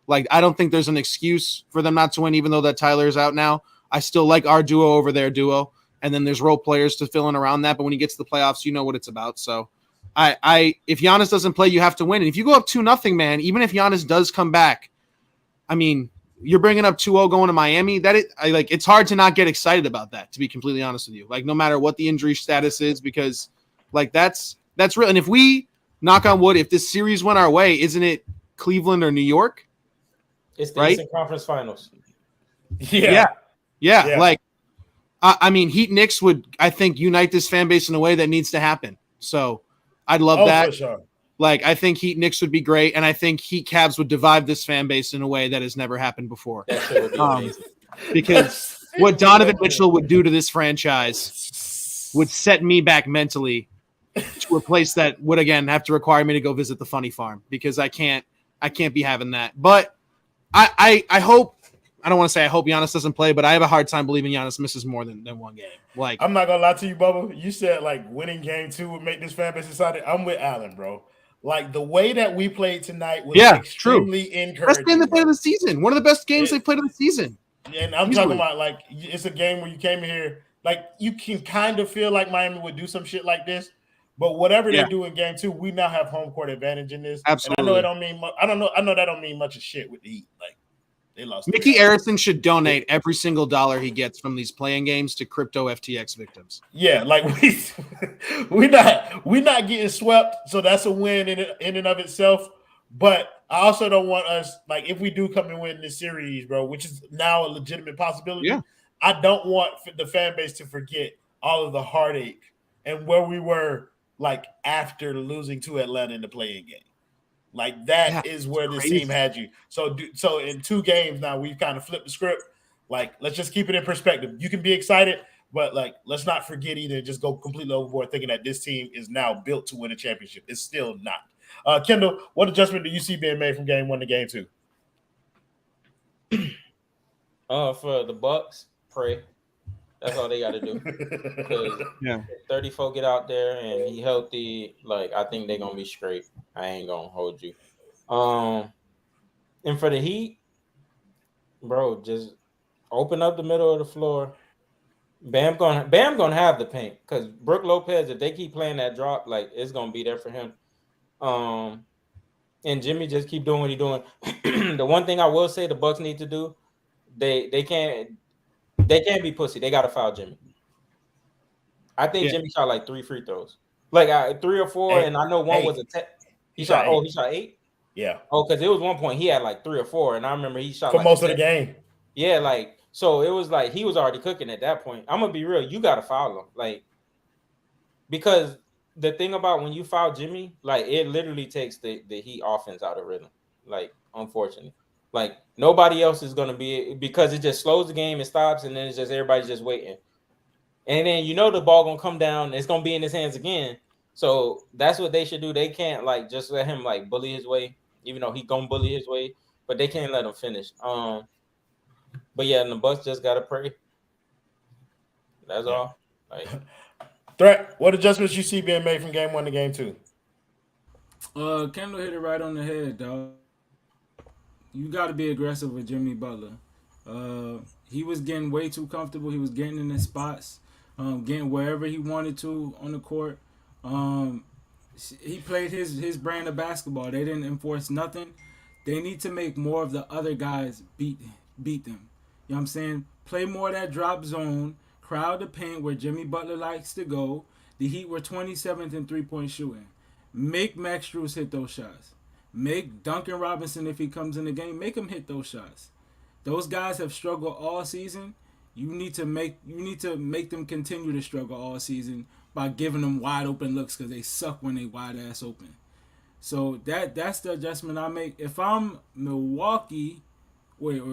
Like, I don't think there's an excuse for them not to win, even though that Tyler's out now. I still like our duo over their duo. And then there's role players to fill in around that. But when he gets to the playoffs, you know what it's about. So if Giannis doesn't play, you have to win. And if you go up 2-0, man, even if Giannis does come back, I mean, you're bringing up 2-0 going to Miami. It's hard to not get excited about that, to be completely honest with you. Like, no matter what the injury status is, because, like, that's That's real. And if we knock on wood, if this series went our way, isn't it Cleveland or New York? It's the right? Eastern Conference Finals. Yeah. Like, I mean, Heat Knicks would, I think, unite this fan base in a way that needs to happen. So I'd love that. For sure. Like, I think Heat Knicks would be great, and I think Heat Cavs would divide this fan base in a way that has never happened before. That shit would be amazing. Because what Donovan Mitchell would do to this franchise would set me back mentally to a place that would, again, have to require me to go visit the funny farm, because I can't be having that. But I hope, I don't want to say I hope Giannis doesn't play, but I have a hard time believing Giannis misses more than one game. Like, I'm not gonna lie to you, Bubba. You said like winning game 2 would make this fan base excited. I'm with Allen, bro. Like, the way that we played tonight was extremely encouraging. Best game they played of the season. One of the best games they played of the season. And I'm talking about, like, it's a game where you came in here, like, you can kind of feel like Miami would do some shit like this. But whatever they do in game 2, we now have home court advantage in this. Absolutely. And I know it don't mean much. I know that don't mean much of shit with the Heat. Like, they lost. Mickey Arison should donate every single dollar he gets from these playing games to crypto FTX victims. Yeah, like we not getting swept, so that's a win in and of itself. But I also don't want us, like, if we do come and win this series, bro, which is now a legitimate possibility. Yeah. I don't want the fan base to forget all of the heartache and where we were, like, after losing to Atlanta in the play-in game. Like, that is where this team had you. So in 2 games now, we've kind of flipped the script. Like, let's just keep it in perspective. You can be excited, but, like, let's not forget either, just go completely overboard thinking that this team is now built to win a championship. It's still not. Kendall, what adjustment do you see being made from game 1 to game 2? For the Bucks, pray. That's all they got to do. Because 34 get out there and he healthy, like, I think they're gonna be straight. I ain't gonna hold you. And for the Heat, bro, just open up the middle of the floor. Bam gonna have the paint, because Brook Lopez, if they keep playing that drop, like, it's gonna be there for him. And Jimmy just keep doing what he's doing. The one thing I will say the Bucks need to do, they can't be pussy. They gotta foul Jimmy. I think Jimmy shot like 3 free throws, like 3 or 4, and I know one was a 10. He shot 8. Yeah. Oh, because it was one point he had like 3 or 4, and I remember he shot for like most of the game. Yeah, like, so it was like he was already cooking at that point. I'm gonna be real. You gotta foul him, like, because the thing about when you foul Jimmy, like, it literally takes the Heat offense out of rhythm. Like, unfortunately. Like, nobody else is going to be, because it just slows the game, it stops, and then it's just everybody's just waiting. And then the ball going to come down, it's going to be in his hands again. So that's what they should do. They can't, like, just let him, like, bully his way, even though he going to bully his way, but they can't let him finish. But yeah, and the Bucks just got to pray. That's all. Like, Threat, what adjustments you see being made from game 1 to game 2? Kendall hit it right on the head, dog. You got to be aggressive with Jimmy Butler. He was getting way too comfortable. He was getting in his spots, getting wherever he wanted to on the court. He played his brand of basketball. They didn't enforce nothing. They need to make more of the other guys beat them. You know what I'm saying? Play more of that drop zone, crowd the paint where Jimmy Butler likes to go. The Heat were 27th in three-point shooting. Make Max Strus hit those shots. Make Duncan Robinson, if he comes in the game, make him hit those shots. Those guys have struggled all season. You need to make them continue to struggle all season by giving them wide open looks, because they suck when they wide ass open. So that's the adjustment I make. If I'm Milwaukee, if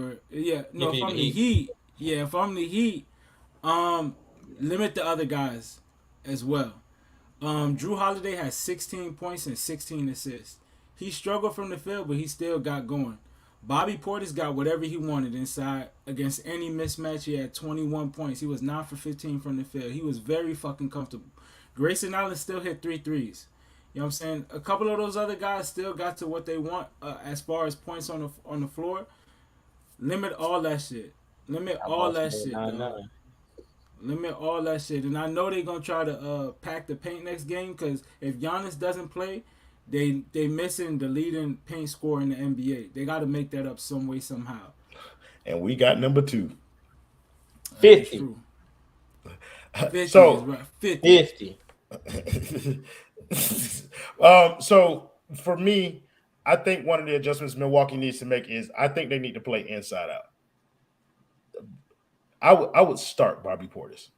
I'm the Heat, limit the other guys as well. Jrue Holiday has 16 points and 16 assists. He struggled from the field, but he still got going. Bobby Portis got whatever he wanted inside. Against any mismatch, he had 21 points. He was 9 for 15 from the field. He was very fucking comfortable. Grayson Allen still hit 3 threes. You know what I'm saying? A couple of those other guys still got to what they want as far as points on the floor. Limit all that shit. Limit all that shit, dog. Limit all that shit. And I know they're going to try to pack the paint next game, because if Giannis doesn't play, they missing the leading paint scorer in the NBA. They got to make that up some way, somehow. And we got number 2. 50. 50 So, is right. 50. So for me, I think one of the adjustments Milwaukee needs to make is I think they need to play inside out. I would start Bobby Portis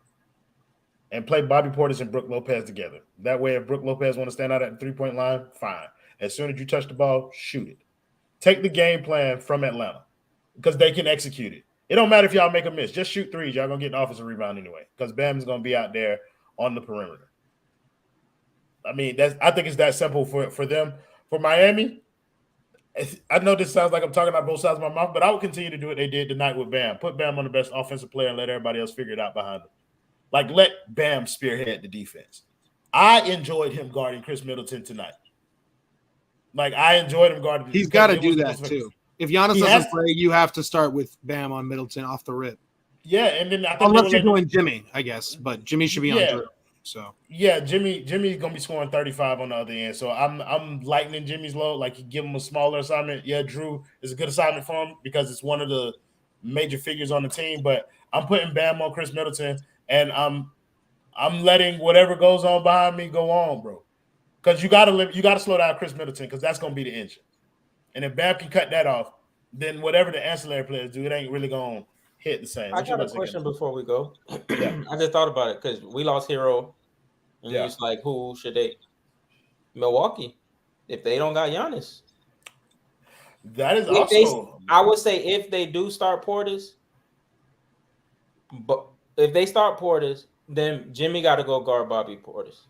and play Bobby Portis and Brook Lopez together. That way, if Brook Lopez want to stand out at the 3-point line, fine. As soon as you touch the ball, shoot it. Take the game plan from Atlanta because they can execute it. It don't matter if y'all make a miss. Just shoot threes. Y'all going to get an offensive rebound anyway because Bam's going to be out there on the perimeter. I mean, I think it's that simple for them. For Miami, I know this sounds like I'm talking out both sides of my mouth, but I would continue to do what they did tonight with Bam. Put Bam on the best offensive player and let everybody else figure it out behind him. Like, let Bam spearhead the defense. I enjoyed him guarding Chris Middleton tonight. Like, I enjoyed him guarding. He's got to do that, too. If Giannis doesn't play, you have to start with Bam on Middleton off the rip. Yeah, and then I think unless you're doing Jimmy, I guess. But Jimmy should be on Drew. So yeah, Jimmy's gonna be scoring 35 on the other end. So I'm lightening Jimmy's load. Like, you give him a smaller assignment. Yeah, Drew is a good assignment for him because it's one of the major figures on the team. But I'm putting Bam on Chris Middleton, and I'm letting whatever goes on behind me go on, bro. Because you gotta slow down Chris Middleton because that's gonna be the engine. And if Bam can cut that off, then whatever the ancillary players do, it ain't really gonna hit the same. I got a question before we go. Yeah. I just thought about it because we lost Herro, and it's like, who should they? Milwaukee, if they don't got Giannis. That is also. I would say if they do start Portis, but if they start Portis, then Jimmy got to go guard Bobby Portis.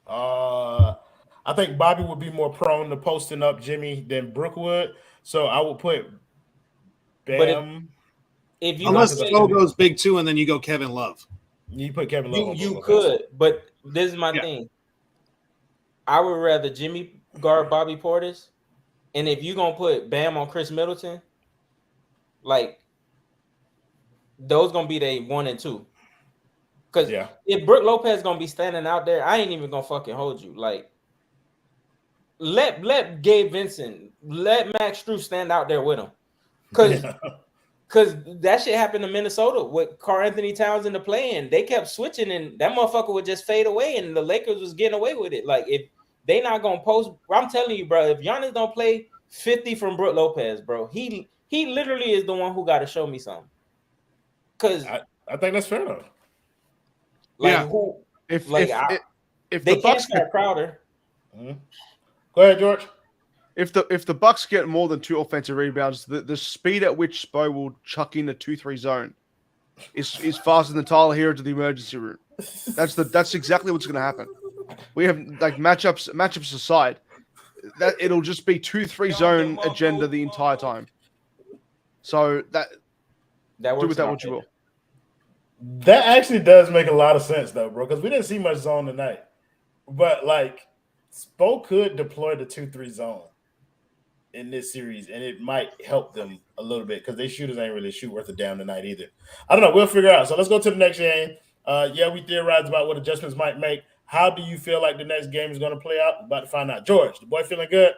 I think Bobby would be more prone to posting up Jimmy than Brook would. So I would put Bam. But if you unless Spo goes big too, and then you go Kevin Love. You put Kevin Love. You could, but this is my thing. I would rather Jimmy guard Bobby Portis, and if you're gonna put Bam on Chris Middleton, like those gonna be the 1 and 2. Because if Brook Lopez gonna be standing out there, I ain't even gonna fucking hold you. Like, let Gabe Vincent, let Max Strus stand out there with him. Because that shit happened to Minnesota with Karl Anthony Towns in the play-in. They kept switching, and that motherfucker would just fade away, and the Lakers was getting away with it. Like, if they not gonna post, I'm telling you, bro, if Giannis don't play 50 from Brook Lopez, bro, he literally is the one who got to show me something. Because I think that's fair enough. Like, if they the can't Bucks start Crowder. Go ahead, George. If the Bucks get more than 2 offensive rebounds, the speed at which Spo will chuck in a 2-3 zone is faster than Tyler Herro to the emergency room. That's exactly what's going to happen. We have like matchups aside, that it'll just be 2-3 zone agenda the entire time. So that do with that what you will. That actually does make a lot of sense, though, bro, because we didn't see much zone tonight. But, like, Spo could deploy the 2-3 zone in this series, and it might help them a little bit because they shooters ain't really shoot worth a damn tonight either. I don't know. We'll figure it out. So let's go to the next game. We theorized about what adjustments might make. How do you feel like the next game is going to play out? We're about to find out. George, the boy feeling good?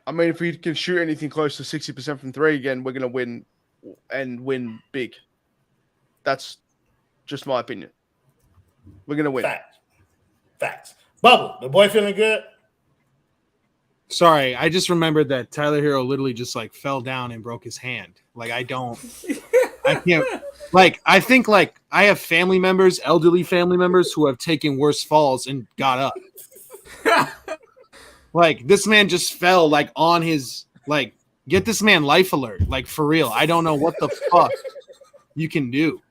I mean, if we can shoot anything close to 60% from 3 again, we're going to win and win big. That's just my opinion. We're going to win. Facts. Bubble, the boy feeling good? Sorry, I just remembered that Tyler Herro literally just like fell down and broke his hand. Like, I can't, like, I think like I have family members, elderly family members who have taken worse falls and got up. Like, this man just fell like on his, like, get this man life alert. Like, for real. I don't know what the fuck you can do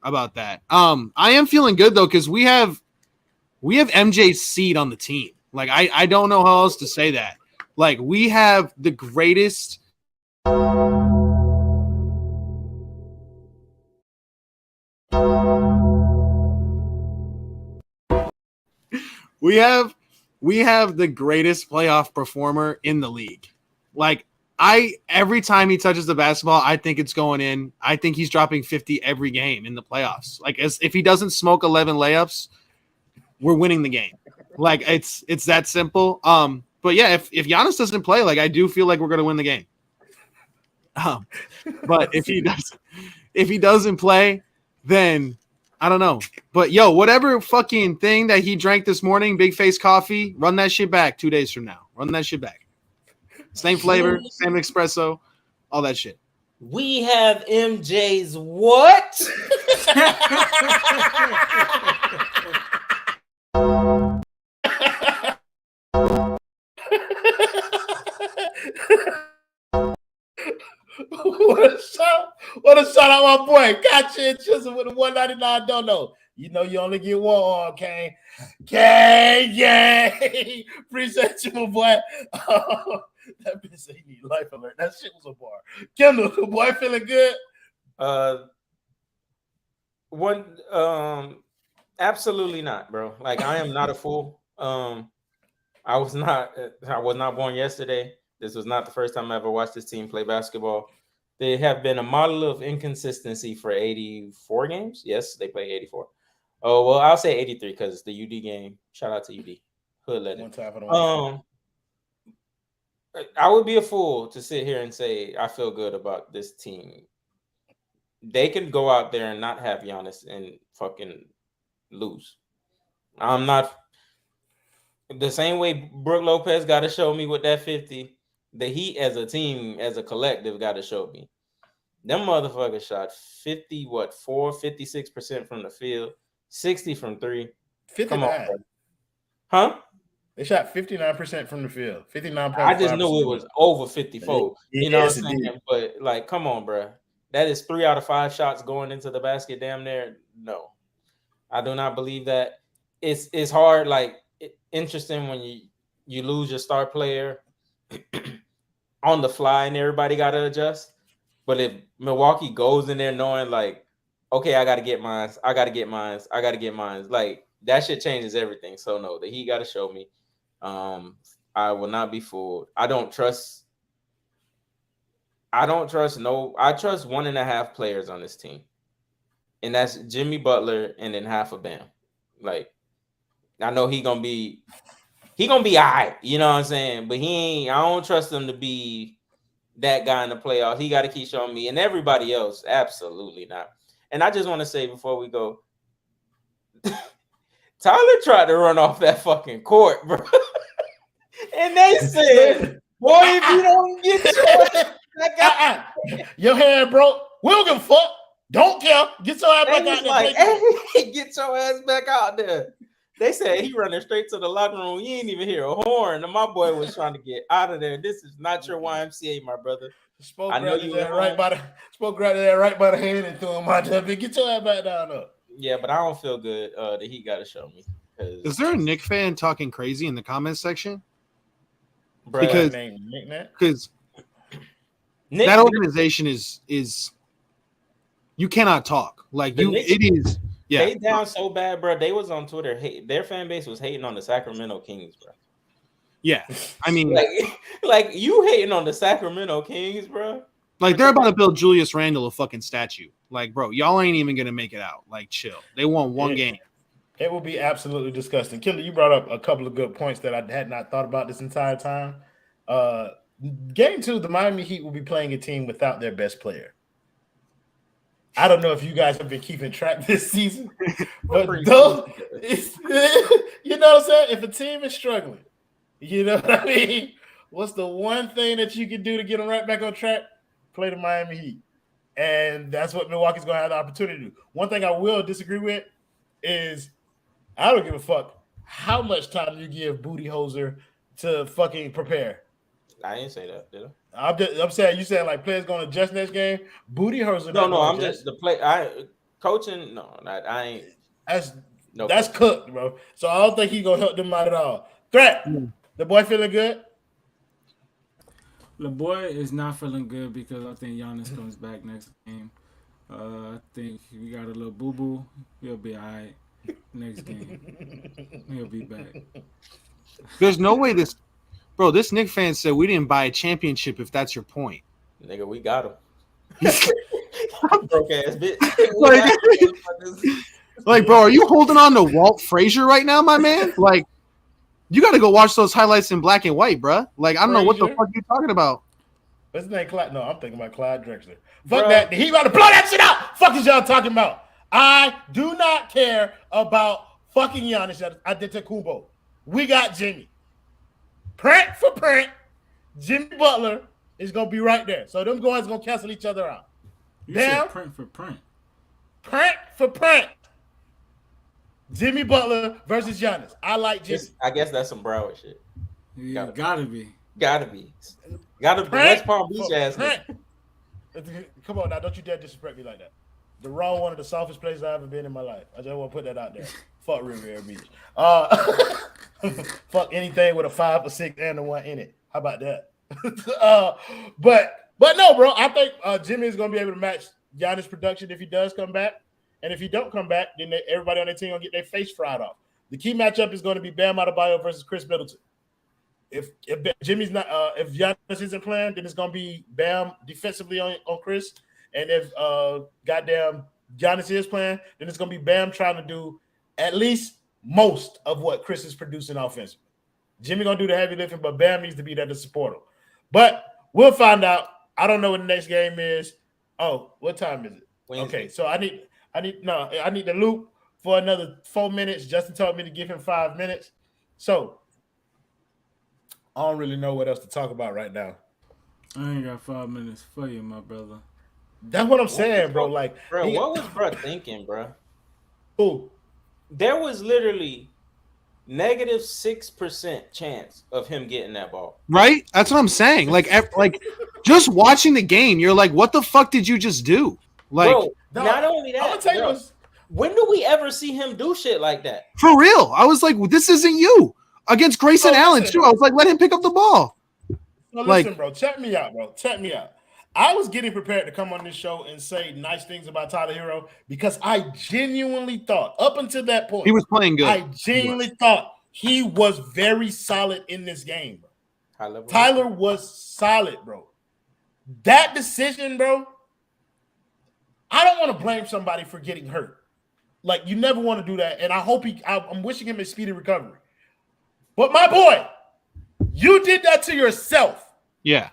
about that. I am feeling good though, because we have MJ's seed on the team. Like, I don't know how else to say that. Like, we have the greatest we have the greatest playoff performer in the league. Like, every time he touches the basketball, I think it's going in. I think he's dropping 50 every game in the playoffs. Like, if he doesn't smoke 11 layups, we're winning the game. Like, it's that simple. But yeah, if Giannis doesn't play, like, I do feel like we're going to win the game. But if he doesn't play, then I don't know. But, yo, whatever fucking thing that he drank this morning, Big Face Coffee, run that shit back 2 days from now. Run that shit back. Same flavor, same espresso, all that shit. We have MJ's what? What a shot out my boy. Gotcha and Chisholm with a 199 dono. You know you only get one on, Cain. Cain, yay! Appreciate you, my boy. That bitch said he need life alert. That shit was a bar. Kendall, the boy feeling good? Absolutely not, bro. Like, I am not a fool. I was not born yesterday. This was not the first time I ever watched this team play basketball. They have been a model of inconsistency for 84 games. Yes, they play 84. Oh, well, I'll say 83 because it's the UD game. Shout out to UD. Hood legend. I would be a fool to sit here and say I feel good about this team. They can go out there and not have Giannis and fucking lose. I'm not the same way Brook Lopez got to show me with that 50. The Heat as a team, as a collective, got to show me. Them motherfuckers shot 56% from the field, 60 from three. 59. Come on, bro. Huh? They shot 59% from the field. 59. I just knew it was over 54. You know what I'm saying? But, like, come on, bro. That is 3 out of 5 shots going into the basket damn near. No. I do not believe that. It's hard, like, interesting when you lose your star player on the fly and everybody got to adjust. But if Milwaukee goes in there knowing, like, okay, I got to get mine. Like, that shit changes everything. So, no, the Heat got to show me. I will not be fooled. I trust 1.5 players on this team. And that's Jimmy Butler and then half of Bam. Like, I know he gonna be all right, you know what I'm saying? But I don't trust him to be that guy in the playoffs. He got to keep showing me. And everybody else, absolutely not. And I just want to say before we go, Tyler tried to run off that fucking court, bro. And they said, boy, if you don't get your hand broke, we don't give a fuck. Don't care. Get your ass back out there. Like, hey, get your ass back out there. They said he running straight to the locker room. You ain't even hear a horn. And my boy was trying to get out of there. This is not your YMCA, my brother. I know you right by the hand and threw him out there. Get your ass back down up. Yeah, but I don't feel good that he got to show me. Is there a Knick fan talking crazy in the comments section? Bruh, because that organization is you cannot talk. Like it is. Yeah, they down so bad, bro. They was on Twitter. Their fan base was hating on the Sacramento Kings, bro. Yeah, I mean, like you hating on the Sacramento Kings, bro. Like they're about to build Julius Randle a fucking statue. Like, bro, y'all ain't even gonna make it out. Like, chill. They won one game. It will be absolutely disgusting. Kendall, you brought up a couple of good points that I had not thought about this entire time. Game 2, the Miami Heat will be playing a team without their best player. I don't know if you guys have been keeping track this season, but you know what I'm saying? If a team is struggling, you know what I mean? What's the one thing that you can do to get them right back on track? Play the Miami Heat. And that's what Milwaukee's going to have the opportunity to do. One thing I will disagree with is I don't give a fuck how much time you give Booty Hoser to fucking prepare. I didn't say that, did I? I'm saying you saying like players going to adjust next game. Booty Hoser. No, I'm just the play. Coaching. No, I ain't. That's cooked, bro. So I don't think he's gonna help them out at all. Threat. The boy feeling good. The boy is not feeling good because I think Giannis comes back next game. I think we got a little boo boo. He'll be all right next game. He'll be back. There's no way this Knicks fan said we didn't buy a championship if that's your point. Nigga, we got him. Broke ass bitch. Like, bro, are you holding on to Walt Frazier right now, my man? Like, you got to go watch those highlights in black and white, bro. Like, I don't know what the fuck you're talking about. What's his name? No, I'm thinking about Clyde Drexler. Fuck that. He about to blow that shit out. Fuck is y'all talking about? I do not care about fucking Giannis Antetokounmpo. We got Jimmy. Print for print, Jimmy Butler is going to be right there. So them guys going to cancel each other out. You said print for print. Print for print. Jimmy Butler versus Giannis. I like Jimmy. I guess that's some Broward shit. Yeah, gotta be. Gotta be. West Palm Beach ass. Come on now, don't you dare disrespect me like that. The Raw, one of the softest places I've ever been in my life. I just want to put that out there. Fuck Riviera Beach. Fuck anything with a 5, a 6, and a 1 in it. How about that? But no, bro. I think Jimmy is gonna be able to match Giannis' production if he does come back. And if he don't come back, then everybody on their team gonna get their face fried off. The key matchup is going to be Bam Adebayo versus Chris Middleton. If Jimmy's not, if Giannis isn't playing, then it's gonna be Bam defensively on Chris. And if goddamn Giannis is playing, then it's gonna be Bam trying to do at least most of what Chris is producing offensively. Jimmy gonna do the heavy lifting, but Bam needs to be there to support him. But we'll find out. I don't know what the next game is. Oh, what time is it? Wednesday. Okay, so I need the loop for another 4 minutes. Justin told me to give him 5 minutes. So I don't really know what else to talk about right now. I ain't got 5 minutes for you, my brother. That's what I'm saying, bro. Like, bro, what was bro thinking, bro? Who? There was literally -6% chance of him getting that ball. Right? That's what I'm saying. Like just watching the game, you're like, what the fuck did you just do? Like, bro, not only that, I'm gonna tell you when do we ever see him do shit like that? For real. I was like, well, this isn't you. Against Grayson Allen, too. I was like, let him pick up the ball. No, listen, bro. Check me out, bro. Check me out. I was getting prepared to come on this show and say nice things about Tyler Herro because I genuinely thought, up until that point, he was playing good. I genuinely thought he was very solid in this game, bro. Tyler was solid, bro. That decision, bro, I don't want to blame somebody for getting hurt. Like, you never want to do that. And I hope I'm wishing him a speedy recovery. But my boy, you did that to yourself. Yeah.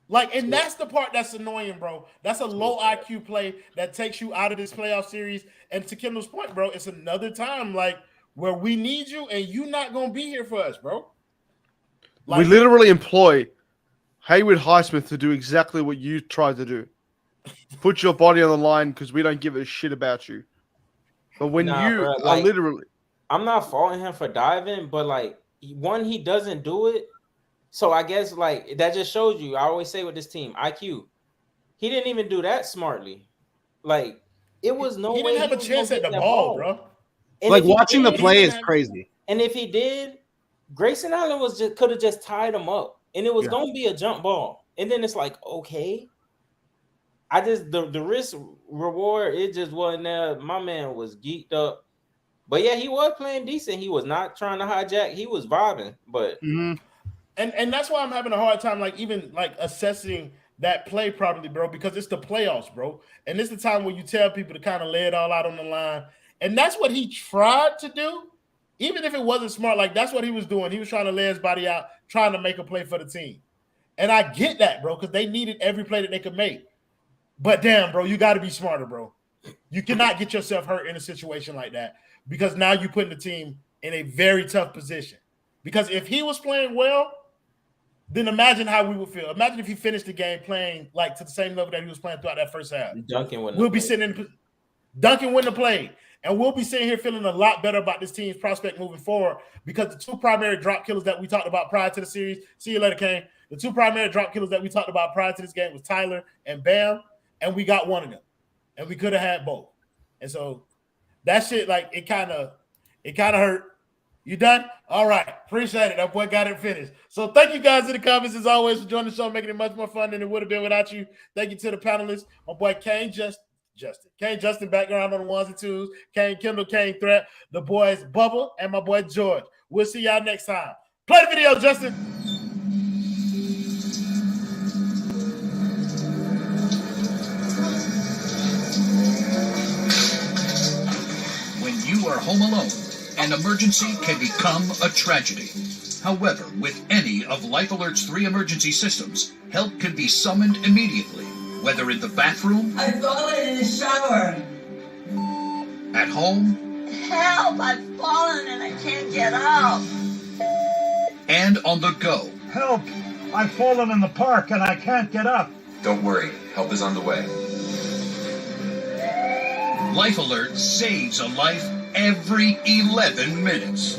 Like, and that's the part that's annoying, bro. That's a low IQ play that takes you out of this playoff series. And to Kendall's point, bro, it's another time, like, where we need you and you not going to be here for us, bro. Like, we literally employ Haywood Highsmith to do exactly what you tried to do. Put your body on the line because we don't give a shit about you. But when bro, like, literally... I'm not faulting him for diving, but, like, one, he doesn't do it. So I guess, like, that just shows you, I always say with this team, IQ. He didn't even do that smartly. Like, it was no way. He didn't have a chance at the ball, bro. And like, watching the play is crazy. And if he did, Grayson Allen could have just tied him up. And it was going to be a jump ball. And then it's like, okay. I just, the risk reward, it just wasn't there. My man was geeked up. But yeah, he was playing decent. He was not trying to hijack. He was vibing. But And that's why I'm having a hard time, like, even like assessing that play properly, bro, because it's the playoffs, bro. And it's the time where you tell people to kind of lay it all out on the line. And that's what he tried to do. Even if it wasn't smart, like, that's what he was doing. He was trying to lay his body out, trying to make a play for the team. And I get that, bro, because they needed every play that they could make. But damn, bro, you got to be smarter, bro. You cannot get yourself hurt in a situation like that because now you're putting the team in a very tough position. Because if he was playing well, then imagine how we would feel. Imagine if he finished the game playing like to the same level that he was playing throughout that first half. Duncan wouldn't have played. And we'll be sitting here feeling a lot better about this team's prospect moving forward because the two primary drop killers that we talked about prior to the series, see you later, Cain. The two primary drop killers that we talked about prior to this game was Tyler and Bam, and we got one of them. And we could have had both. And so that shit, like, it kind of hurt. You done? All right. Appreciate it. That boy got it finished. So thank you guys in the comments, as always, for joining the show, making it much more fun than it would have been without you. Thank you to the panelists. My boy Cain Justin, background on the ones and twos. Cain Kendall, Cain Threat. The boys Bubba and my boy George. We'll see y'all next time. Play the video, Justin. When you are home alone, an emergency can become a tragedy. However, with any of Life Alert's 3 emergency systems, help can be summoned immediately, whether in the bathroom, I've fallen in the shower. At home. Help! I've fallen and I can't get up. And on the go. Help! I've fallen in the park and I can't get up. Don't worry, help is on the way. Life Alert saves a life every 11 minutes.